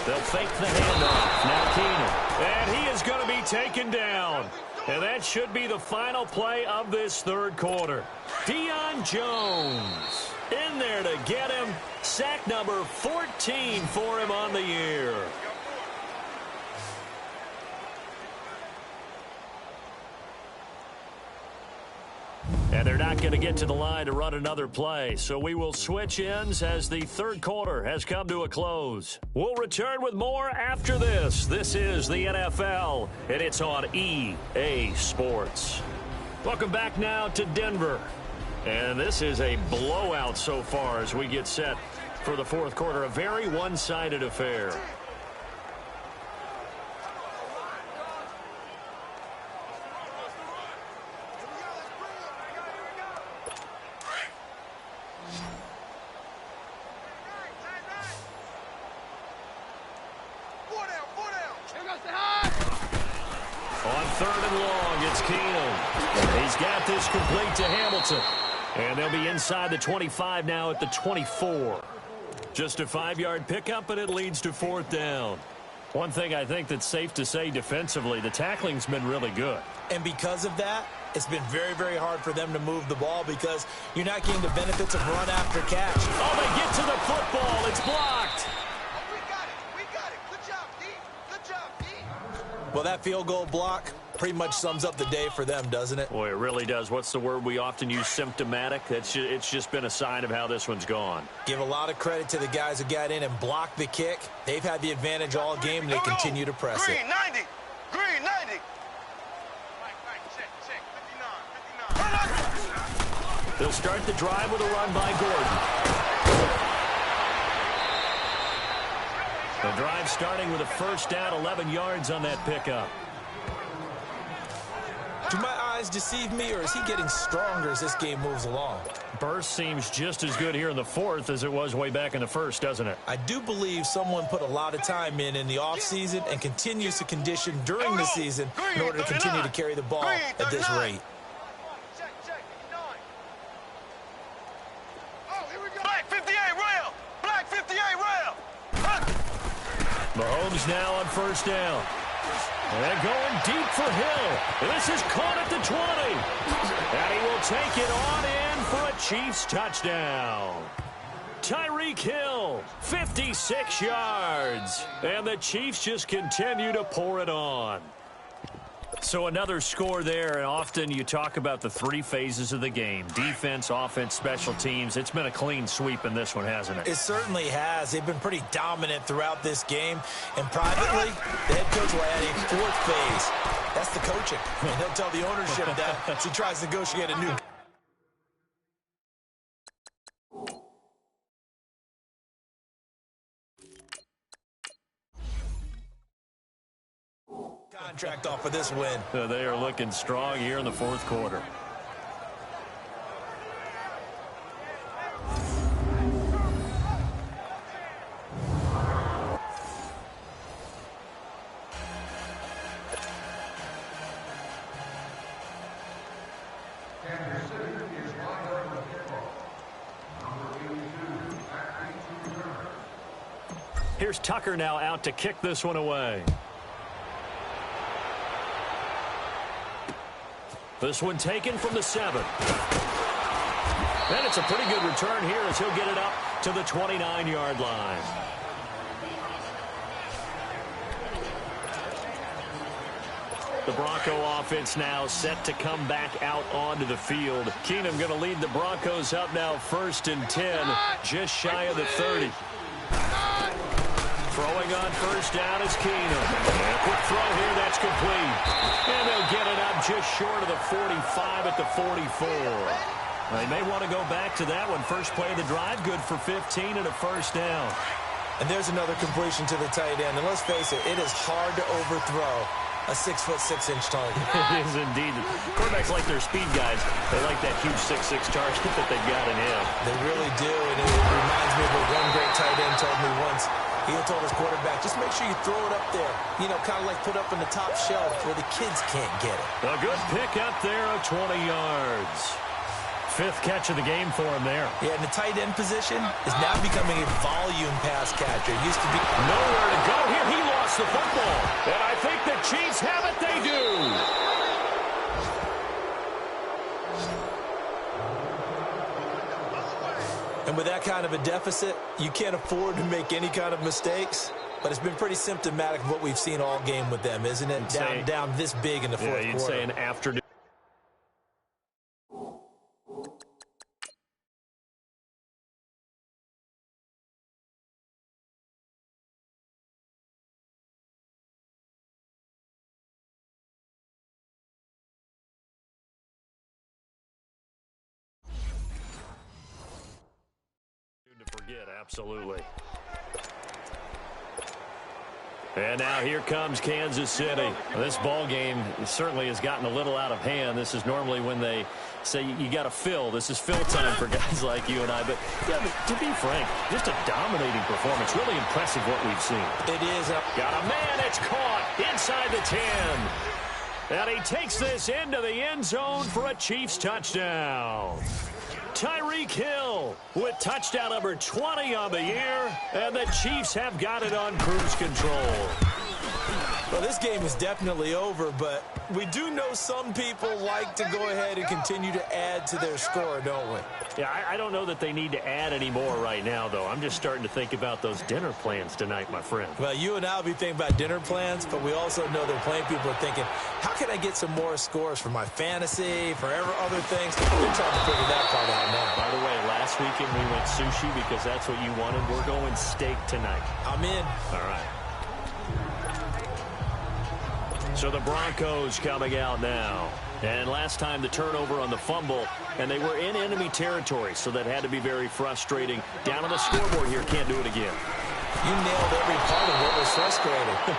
They'll fake the handoff. Now Keenan. And he is going to be taken down. And that should be the final play of this third quarter. Deion Jones in there to get him. Sack number 14 for him on the year. And they're not going to get to the line to run another play. So we will switch ends as the third quarter has come to a close. We'll return with more after this. This is the NFL, and it's on EA Sports. Welcome back now to Denver. And this is a blowout so far as we get set for the fourth quarter. A very one-sided affair. On third and long, it's Keenum. He's got this complete to Hamilton. And they'll be inside the 25 now at the 24. Just a 5-yard pickup, and it leads to fourth down. One thing I think that's safe to say defensively, the tackling's been really good. And because of that, it's been very, very hard for them to move the ball because you're not getting the benefits of run after catch. Oh, they get to the football. It's blocked. We got it. We got it. Good job, D. Good job, D. Well, that field goal block pretty much sums up the day for them, doesn't it? Boy, it really does. What's the word we often use? Symptomatic. It's just been a sign of how this one's gone. Give a lot of credit to the guys who got in and blocked the kick. They've had the advantage all game, and they continue to press it. Green 90. Green 90. Check. They'll start the drive with a run by Gordon. The drive starting with a first down, 11 yards on that pickup. Do my eyes deceive me, or is he getting stronger as this game moves along? Burst seems just as good here in the fourth as it was way back in the first, doesn't it? I do believe someone put a lot of time in the offseason and continues to condition during the season in order to continue to carry the ball at this rate. Check. 9. Oh, here we go. Black 58 rail. Black 58 rail. Mahomes now on first down. And going deep for Hill. This is caught at the 20. And he will take it on in for a Chiefs touchdown. Tyreek Hill, 56 yards. And the Chiefs just continue to pour it on. So another score there, and often you talk about the three phases of the game. Defense, offense, special teams. It's been a clean sweep in this one, hasn't it? It certainly has. They've been pretty dominant throughout this game. And privately, the head coach will add a fourth phase. That's the coaching. And he'll tell the ownership that as he tries to negotiate a new contract off of this win. So they are looking strong here in the fourth quarter. Here's Tucker now out to kick this one away. This one taken from the 7. And it's a pretty good return here as he'll get it up to the 29-yard line. The Bronco offense now set to come back out onto the field. Keenum going to lead the Broncos up now 1st and 10, just shy of the 30. Throwing on first down is Keenum. And a quick throw here, that's complete. And they'll get it up just short of the 45 at the 44. They may want to go back to that one. First play of the drive, good for 15 and a first down. And there's another completion to the tight end. And let's face it, it is hard to overthrow a 6'6" target. It is indeed. Quarterbacks like their speed guys. They like that huge 6'6" target that they've got in him. They really do. And it reminds me of what one great tight end told me once. He told his quarterback, just make sure you throw it up there. You know, kind of like put up on the top shelf where the kids can't get it. A good pick up there of 20 yards. Fifth catch of the game for him there. Yeah, and the tight end position is now becoming a volume pass catcher. It used to be nowhere to go here. He lost the football. And I think the Chiefs have it. They do. And with that kind of a deficit, you can't afford to make any kind of mistakes. But it's been pretty symptomatic of what we've seen all game with them, isn't it? Down this big in the fourth you'd quarter. say an afternoon. To forget, absolutely. And now here comes Kansas City. This ball game certainly has gotten a little out of hand. This is normally when they say you got to fill. This is fill time for guys like you and I. But, yeah, to be frank, just a dominating performance. Really impressive what we've seen. It is. Got a man. It's caught inside the 10. And he takes this into the end zone for a Chiefs touchdown. Tyreek Hill with touchdown number 20 on the year, and the Chiefs have got it on cruise control. Well, this game is definitely over, but we do know some people like to go ahead and continue to add to their score, don't we? Yeah, I don't know that they need to add any more right now, though. I'm just starting to think about those dinner plans tonight, my friend. Well, you and I will be thinking about dinner plans, but we also know that plenty of people are thinking, how can I get some more scores for my fantasy, for other things? They're trying to figure that part out now. By the way, last weekend we went sushi because that's what you wanted. We're going steak tonight. I'm in. All right. So the Broncos coming out now. And last time the turnover on the fumble, and they were in enemy territory, so that had to be very frustrating. Down on the scoreboard here, can't do it again. You nailed every part of what was frustrating.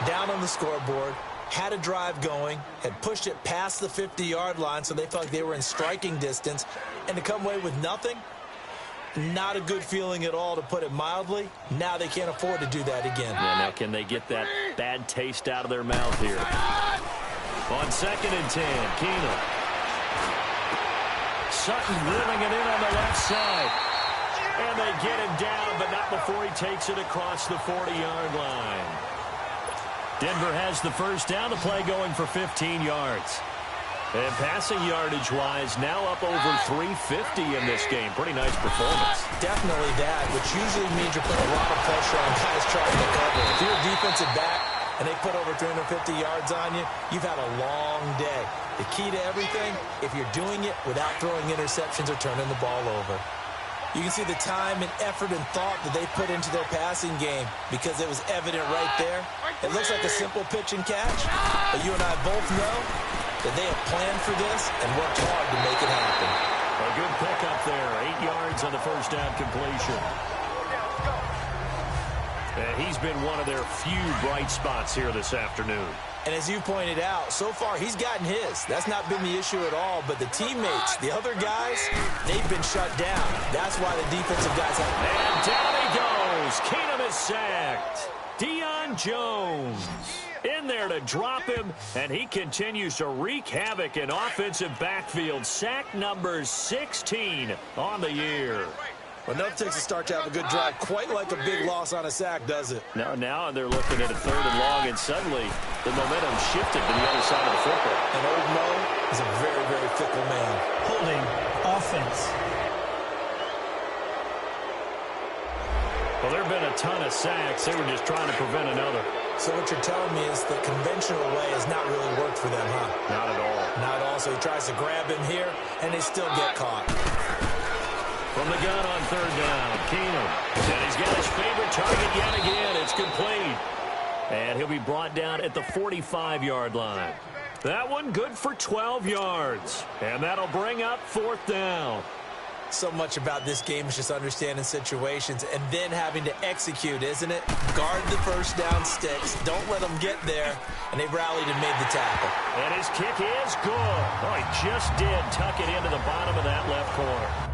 Down on the scoreboard, had a drive going, had pushed it past the 50-yard line, so they felt like they were in striking distance, and to come away with nothing, not a good feeling at all, to put it mildly. Now they can't afford to do that again. Yeah, now can they get that bad taste out of their mouth here? On 2nd and 10, Keenum. Sutton drilling it in on the left side. And they get him down, but not before he takes it across the 40-yard line. Denver has the first down. The play going for 15 yards. And passing yardage-wise, now up over 350 in this game. Pretty nice performance. Definitely that, which usually means you're putting a lot of pressure on guys trying to cover. If you're a defensive back and they put over 350 yards on you, you've had a long day. The key to everything, if you're doing it without throwing interceptions or turning the ball over. You can see the time and effort and thought that they put into their passing game because it was evident right there. It looks like a simple pitch and catch, but you and I both know that they have planned for this and worked hard to make it happen. A good pickup there. 8 yards on the first down completion. And he's been one of their few bright spots here this afternoon. And as you pointed out, so far he's gotten his. That's not been the issue at all. But the teammates, the other guys, they've been shut down. That's why the defensive guys have... And down he goes. Keenum is sacked. Deion Jones in there to drop him, and he continues to wreak havoc in offensive backfield. Sack number 16 on the year. Well, enough takes a start to have a good drive. Quite like a big loss on a sack, does it? Now they're looking at a 3rd and long, and suddenly the momentum shifted to the other side of the football. And old Mo is a very, very fickle man. Holding offense. Well, there have been a ton of sacks. They were just trying to prevent another. So what you're telling me is the conventional way has not really worked for them, huh? Not at all. Not at all. So he tries to grab him here, and they still get caught. From the gun on 3rd down, Keenum. And he's got his favorite target yet again. It's complete. And he'll be brought down at the 45-yard line. That one good for 12 yards. And that'll bring up 4th down. So much about this game is just understanding situations and then having to execute, isn't it? Guard the first down sticks. Don't let them get there. And they rallied and made the tackle. And his kick is good. Oh, he just did tuck it into the bottom of that left corner.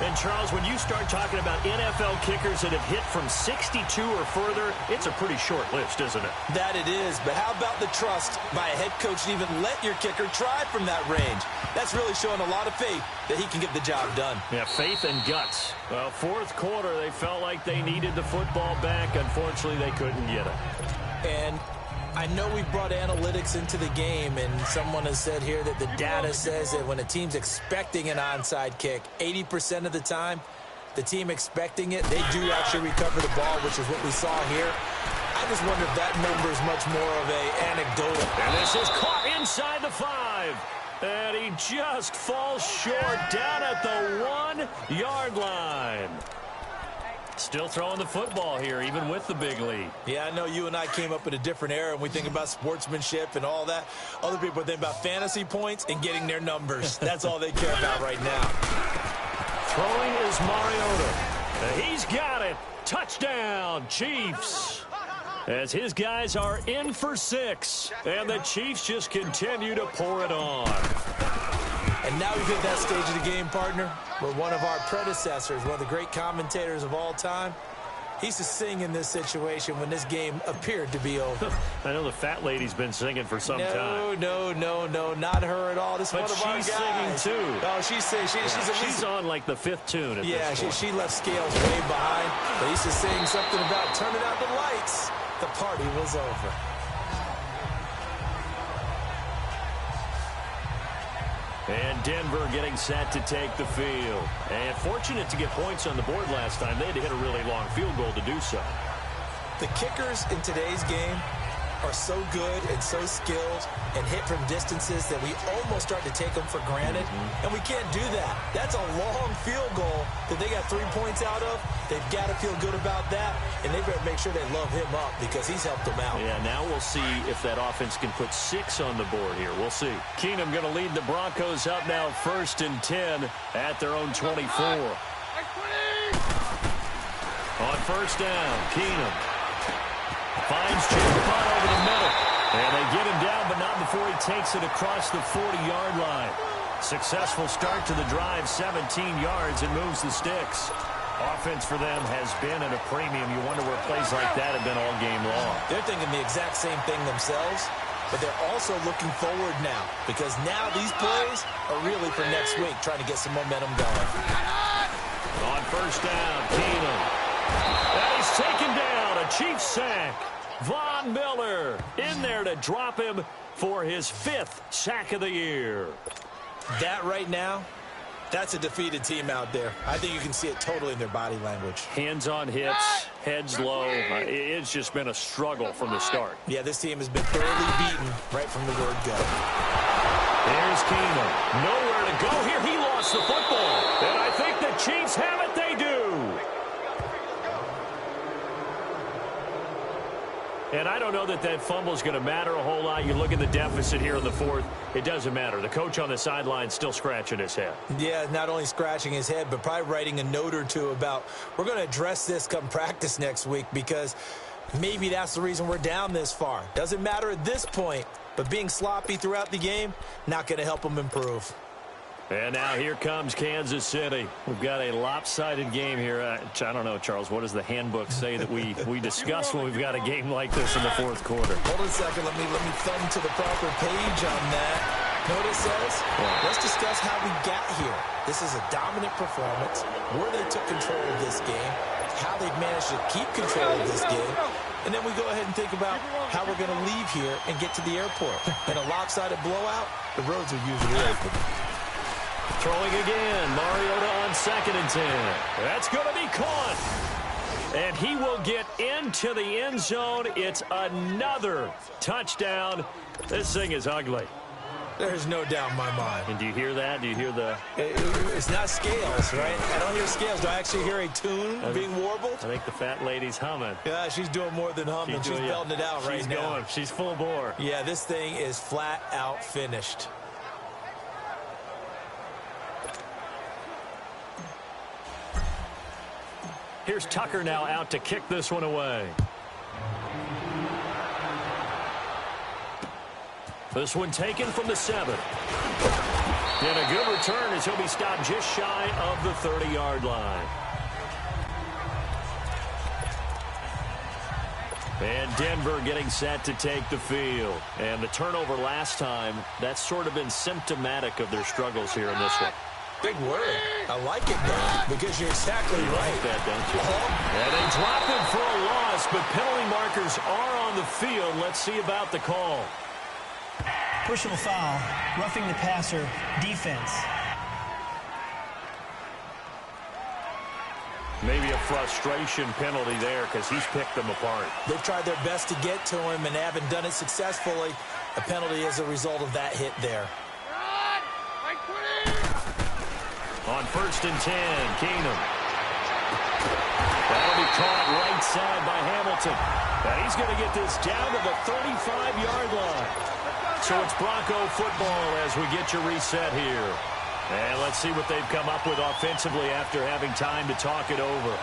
And, Charles, when you start talking about NFL kickers that have hit from 62 or further, it's a pretty short list, isn't it? That it is, but how about the trust by a head coach to even let your kicker try from that range? That's really showing a lot of faith that he can get the job done. Yeah, faith and guts. Well, fourth quarter, they felt like they needed the football back. Unfortunately, they couldn't get it. And I know we brought analytics into the game, and someone has said here that the data says that when a team's expecting an onside kick, 80% of the time, the team expecting it, they do actually recover the ball, which is what we saw here. I just wonder if that number is much more of an anecdotal. And this is caught inside the 5. And he just falls short down at the 1-yard line. Still throwing the football here, even with the big lead. Yeah, I know you and I came up in a different era, and we think about sportsmanship and all that. Other people think about fantasy points and getting their numbers. That's all they care about right now. Throwing is Mariota. He's got it. Touchdown, Chiefs. As his guys are in for 6. And the Chiefs just continue to pour it on. And now we've hit that stage of the game, partner, where one of our predecessors, one of the great commentators of all time, he used to sing in this situation when this game appeared to be over. I know the fat lady's been singing for some time. No, not her at all. This is one of our guys. But she's singing, too. Oh, she's singing. She's on, like, the 5th tune at this point. She left scales way behind. But he used to sing something about turning out the lights. The party was over. And Denver getting set to take the field. And fortunate to get points on the board last time. They had to hit a really long field goal to do so. The kickers in today's game are so good and so skilled and hit from distances that we almost start to take them for granted. And we can't do that. That's a long field goal that they got 3 points out of. They've got to feel good about that. And they better make sure they love him up because he's helped them out. Yeah, now we'll see if that offense can put 6 on the board here. We'll see. Keenum going to lead the Broncos up now 1st and 10 at their own 24. On 1st down, Keenum finds Jim Putt over the middle. And they get him down, but not before he takes it across the 40-yard line. Successful start to the drive, 17 yards, and moves the sticks. Offense for them has been at a premium. You wonder where plays like that have been all game long. They're thinking the exact same thing themselves, but they're also looking forward now because now these plays are really for next week, trying to get some momentum going. On 1st down, Keenum. And he's taken down, a Chiefs sack. Von Miller in there to drop him for his 5th sack of the year. That right now, that's a defeated team out there. I think you can see it totally in their body language. Hands on hips, heads low. It's just been a struggle from the start. Yeah, this team has been thoroughly beaten right from the word go. There's Keenum. Nowhere to go here. He lost the football. And I think the Chiefs have it. They do. And I don't know that that fumble is going to matter a whole lot. You look at the deficit here in the 4th. It doesn't matter. The coach on the sideline still scratching his head. Yeah, not only scratching his head, but probably writing a note or two about we're going to address this come practice next week because maybe that's the reason we're down this far. Doesn't matter at this point, but being sloppy throughout the game, not going to help them improve. And now here comes Kansas City. We've got a lopsided game here. I don't know, Charles, what does the handbook say that we discuss when we've got a game like this in the 4th quarter? Hold on a second. Let me thumb to the proper page on that. Know what it says? Yeah. Let's discuss how we got here. This is a dominant performance, where they took control of this game, how they've managed to keep control of this game, and then we go ahead and think about how we're going to leave here and get to the airport. In a lopsided blowout, the roads are usually open. Throwing again, Mariota on 2nd and 10. That's going to be caught. And he will get into the end zone. It's another touchdown. This thing is ugly. There's no doubt in my mind. And do you hear that? Do you hear the... It's not scales, right? I don't hear scales. Do I actually hear a tune being warbled? I think the fat lady's humming. Yeah, she's doing more than humming. She's belting it out right now. She's going. She's full bore. Yeah, this thing is flat out finished. Here's Tucker now out to kick this one away. This one taken from the 7. And a good return as he'll be stopped just shy of the 30-yard line. And Denver getting set to take the field. And the turnover last time, that's sort of been symptomatic of their struggles here in this one. Big word. I like it, man, because you're exactly right. Like that, don't you? And they drop him for a loss, but penalty markers are on the field. Let's see about the call. Personal foul, roughing the passer, defense. Maybe a frustration penalty there because he's picked them apart. They've tried their best to get to him and haven't done it successfully. A penalty is a result of that hit there. On 1st and 10, Keenum. That'll be caught right side by Hamilton. And he's going to get this down to the 35-yard line. So it's Bronco football as we get your reset here. And let's see what they've come up with offensively after having time to talk it over.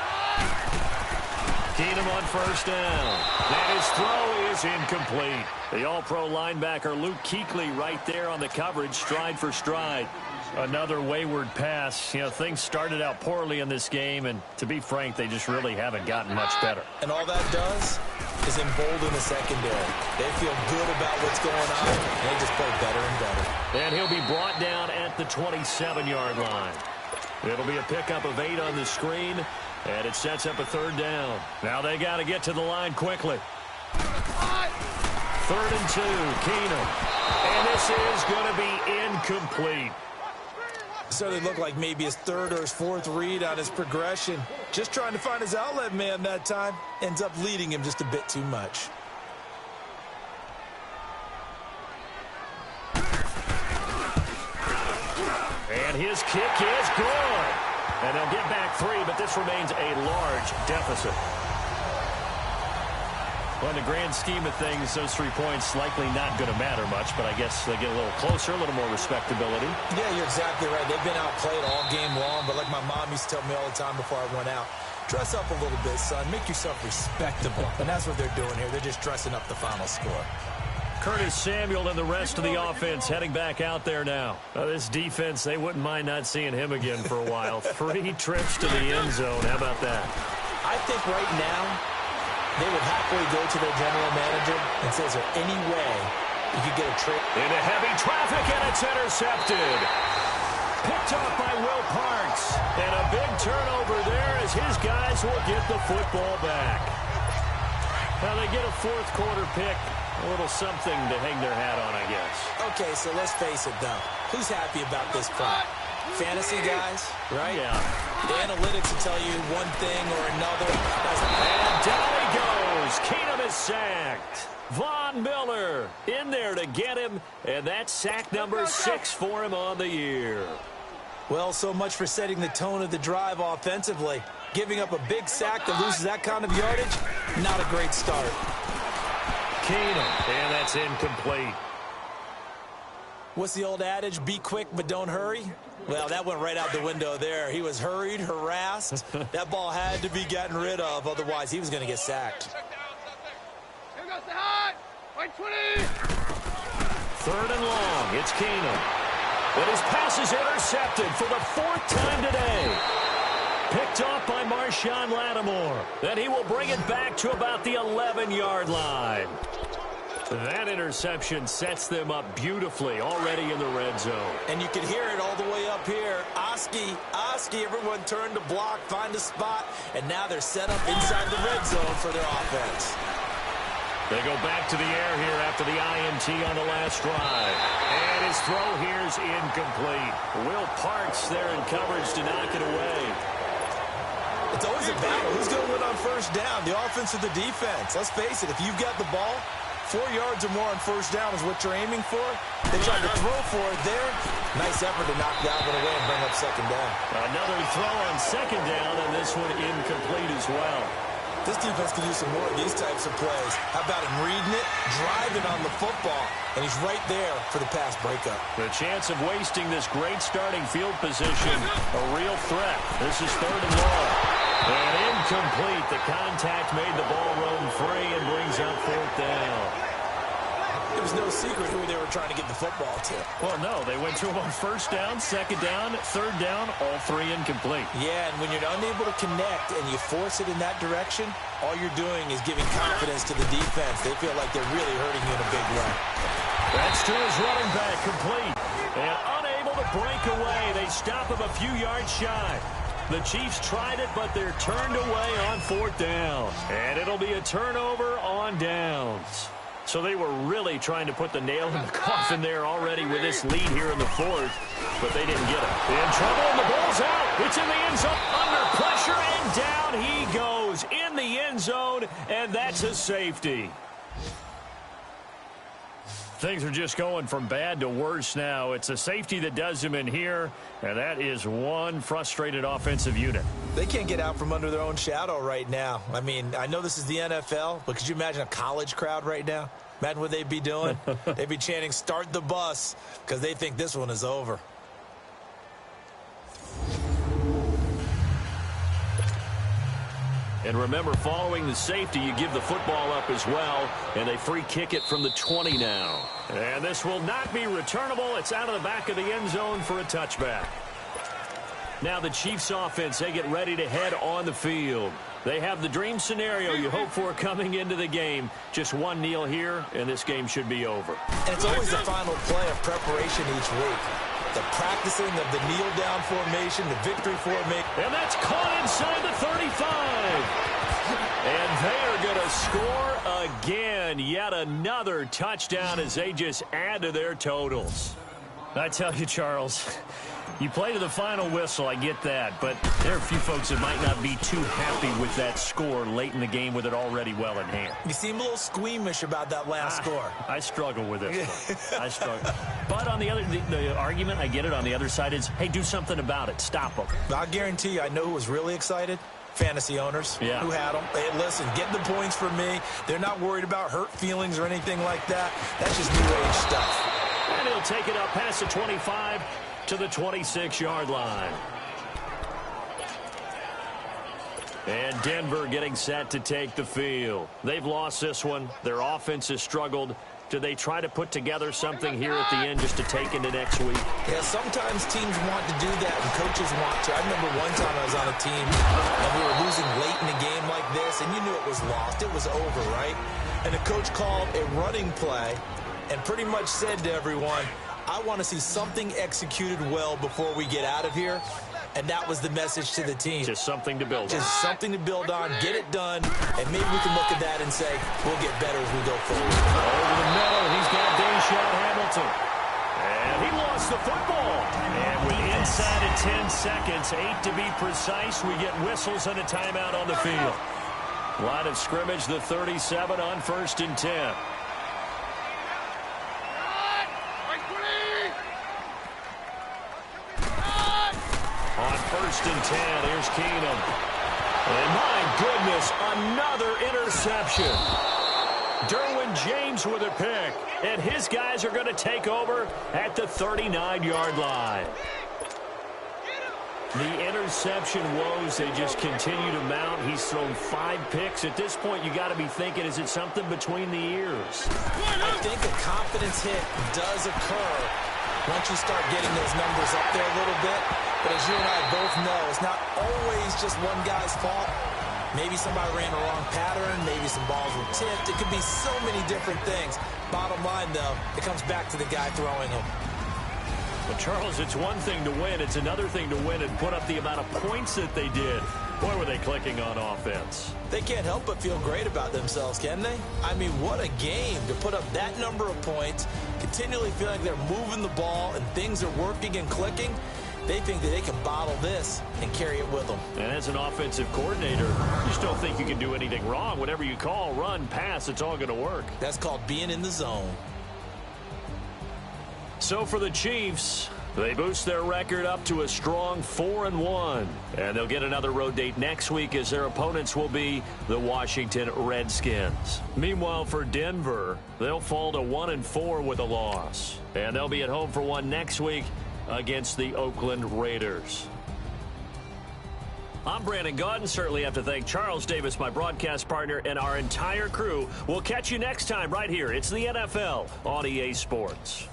Keenum on 1st down. And his throw is incomplete. The all-pro linebacker Luke Kuechly right there on the coverage, stride for stride. Another wayward pass. You know, things started out poorly in this game, and to be frank, they just really haven't gotten much better. And all that does is embolden the secondary. They feel good about what's going on, and they just play better and better. And he'll be brought down at the 27-yard line. It'll be a pickup of 8 on the screen, and it sets up a 3rd down. Now they got to get to the line quickly. 3rd and 2, Keenum. And this is going to be incomplete. Certainly looked like maybe his 3rd or his 4th read on his progression. Just trying to find his outlet man that time. Ends up leading him just a bit too much. And his kick is good. And they'll get back 3, but this remains a large deficit. Well, in the grand scheme of things, those 3 points likely not going to matter much, but I guess they get a little closer, a little more respectability. Yeah, you're exactly right. They've been outplayed all game long, but like my mom used to tell me all the time before I went out, dress up a little bit, son. Make yourself respectable. And that's what they're doing here. They're just dressing up the final score. Curtis Samuel and the rest of the offense heading back out there now. This defense, they wouldn't mind not seeing him again for a while. 3 trips to the end zone. How about that? I think right now, they would happily go to their general manager and say, is there any way you could get a trade? Into heavy traffic, and it's intercepted. Picked off by Will Parks. And a big turnover there as his guys will get the football back. Now they get a 4th quarter pick. A little something to hang their hat on, I guess. Okay, so let's face it, though. Who's happy about this play? Fantasy guys, right? Yeah. The analytics will tell you one thing or another. And down he goes. Keenum is sacked. Von Miller in there to get him, and that's sack number 6 for him on the year. Well, so much for setting the tone of the drive offensively. Giving up a big sack that loses that kind of yardage, not a great start. Keenum, and that's incomplete. What's the old adage? Be quick, but don't hurry. Well, that went right out the window there. He was hurried, harassed. That ball had to be gotten rid of, otherwise he was going to get sacked. 3rd and long. It's Keenum. But his pass is intercepted for the 4th time today. Picked off by Marshawn Lattimore. Then he will bring it back to about the 11-yard line. That interception sets them up beautifully already in the red zone. And you can hear it all the way up here. Oski, everyone turned to block, find a spot, and now they're set up inside the red zone for their offense. They go back to the air here after the INT on the last drive. And his throw here is incomplete. Will Parks there in coverage to knock it away. It's always a battle. Who's going to win on 1st down, the offense or the defense? Let's face it, if you've got the ball, 4 yards or more on 1st down is what you're aiming for. They tried to throw for it there. Nice effort to knock that one away and bring up 2nd down. Another throw on 2nd down, and this one incomplete as well. This defense could use some more of these types of plays. How about him reading it, driving on the football, and he's right there for the pass breakup. The chance of wasting this great starting field position, a real threat. This is 3rd and long. And incomplete. The contact made the ball roam free and brings up 4th down. It was no secret who they were trying to get the football to. Well, no, they went to him on first down, second down, third down, all three incomplete. Yeah, and when you're unable to connect and you force it in that direction, all you're doing is giving confidence to the defense. They feel like they're really hurting you in a big way. That's to his running back, complete. And unable to break away. They stop him a few yards shy. The Chiefs tried it, but they're turned away on fourth down. And it'll be a turnover on downs. So they were really trying to put the nail in the coffin there already with this lead here in the fourth, but they didn't get it. In trouble, and the ball's out. It's in the end zone, under pressure, and down he goes in the end zone, and that's a safety. Things are just going from bad to worse now. It's a safety that does him in here, and that is one frustrated offensive unit. They can't get out from under their own shadow right now. I mean, I know this is the NFL, but could you imagine a college crowd right now? Imagine what they'd be doing. They'd be chanting, "Start the bus," because they think this one is over. And remember, following the safety, you give the football up as well, and they free kick it from the 20 now. And this will not be returnable. It's out of the back of the end zone for a touchback. Now the Chiefs offense, they get ready to head on the field. They have the dream scenario you hope for coming into the game. Just one kneel here, and this game should be over. And it's always the final play of preparation each week. The practicing of the kneel-down formation, the victory formation. And that's caught inside the 35. And they are going to score again. Yet another touchdown as they just add to their totals. I tell you, Charles, you play to the final whistle, I get that, but there are a few folks that might not be too happy with that score late in the game with it already well in hand. You seem a little squeamish about that last score. I struggle with this one. I struggle. But on the other, the argument, I get it, on the other side is, hey, do something about it. Stop them. I'll guarantee you, I know who was really excited. Fantasy owners who had them. Hey, listen, get the points for me. They're not worried about hurt feelings or anything like that. That's just new age stuff. And he'll take it up past the 25 to the 26-yard line. And Denver getting set to take the field. They've lost this one. Their offense has struggled. Do they try to put together something here at the end just to take into next week? Yeah, sometimes teams want to do that and coaches want to. I remember one time I was on a team and we were losing late in a game like this, and you knew it was lost. It was over, right? And the coach called a running play and pretty much said to everyone, I want to see something executed well before we get out of here. And that was the message to the team. Just something to build on. Just something to build on, get it done, and maybe we can look at that and say, we'll get better as we go forward. Over the middle, he's got Deshaun Hamilton. And he lost the football. And with inside of 10 seconds, 8 to be precise, we get whistles and a timeout on the field. Line of scrimmage, the 37 on 1st and 10. On 1st and 10, here's Keenum. And my goodness, another interception. Derwin James with a pick. And his guys are going to take over at the 39-yard line. The interception woes, they just continue to mount. He's thrown 5 picks. At this point, you got to be thinking, is it something between the ears? I think a confidence hit does occur once you start getting those numbers up there a little bit. But as you and I both know, it's not always just one guy's fault. Maybe somebody ran a wrong pattern. Maybe some balls were tipped. It could be so many different things. Bottom line, though, it comes back to the guy throwing them. Well, Charles, it's one thing to win. It's another thing to win and put up the amount of points that they did. Boy, were they clicking on offense. They can't help but feel great about themselves, can they? I mean, what a game to put up that number of points, continually feel like they're moving the ball and things are working and clicking. They think that they can bottle this and carry it with them. And as an offensive coordinator, you just don't think you can do anything wrong. Whatever you call, run, pass, it's all going to work. That's called being in the zone. So for the Chiefs, they boost their record up to a strong 4-1. And they'll get another road date next week as their opponents will be the Washington Redskins. Meanwhile, for Denver, they'll fall to 1-4 with a loss. And they'll be at home for one next week against the Oakland Raiders. I'm Brandon Gaudin. Certainly have to thank Charles Davis, my broadcast partner, and our entire crew. We'll catch you next time right here. It's the NFL on EA Sports.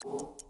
Oh.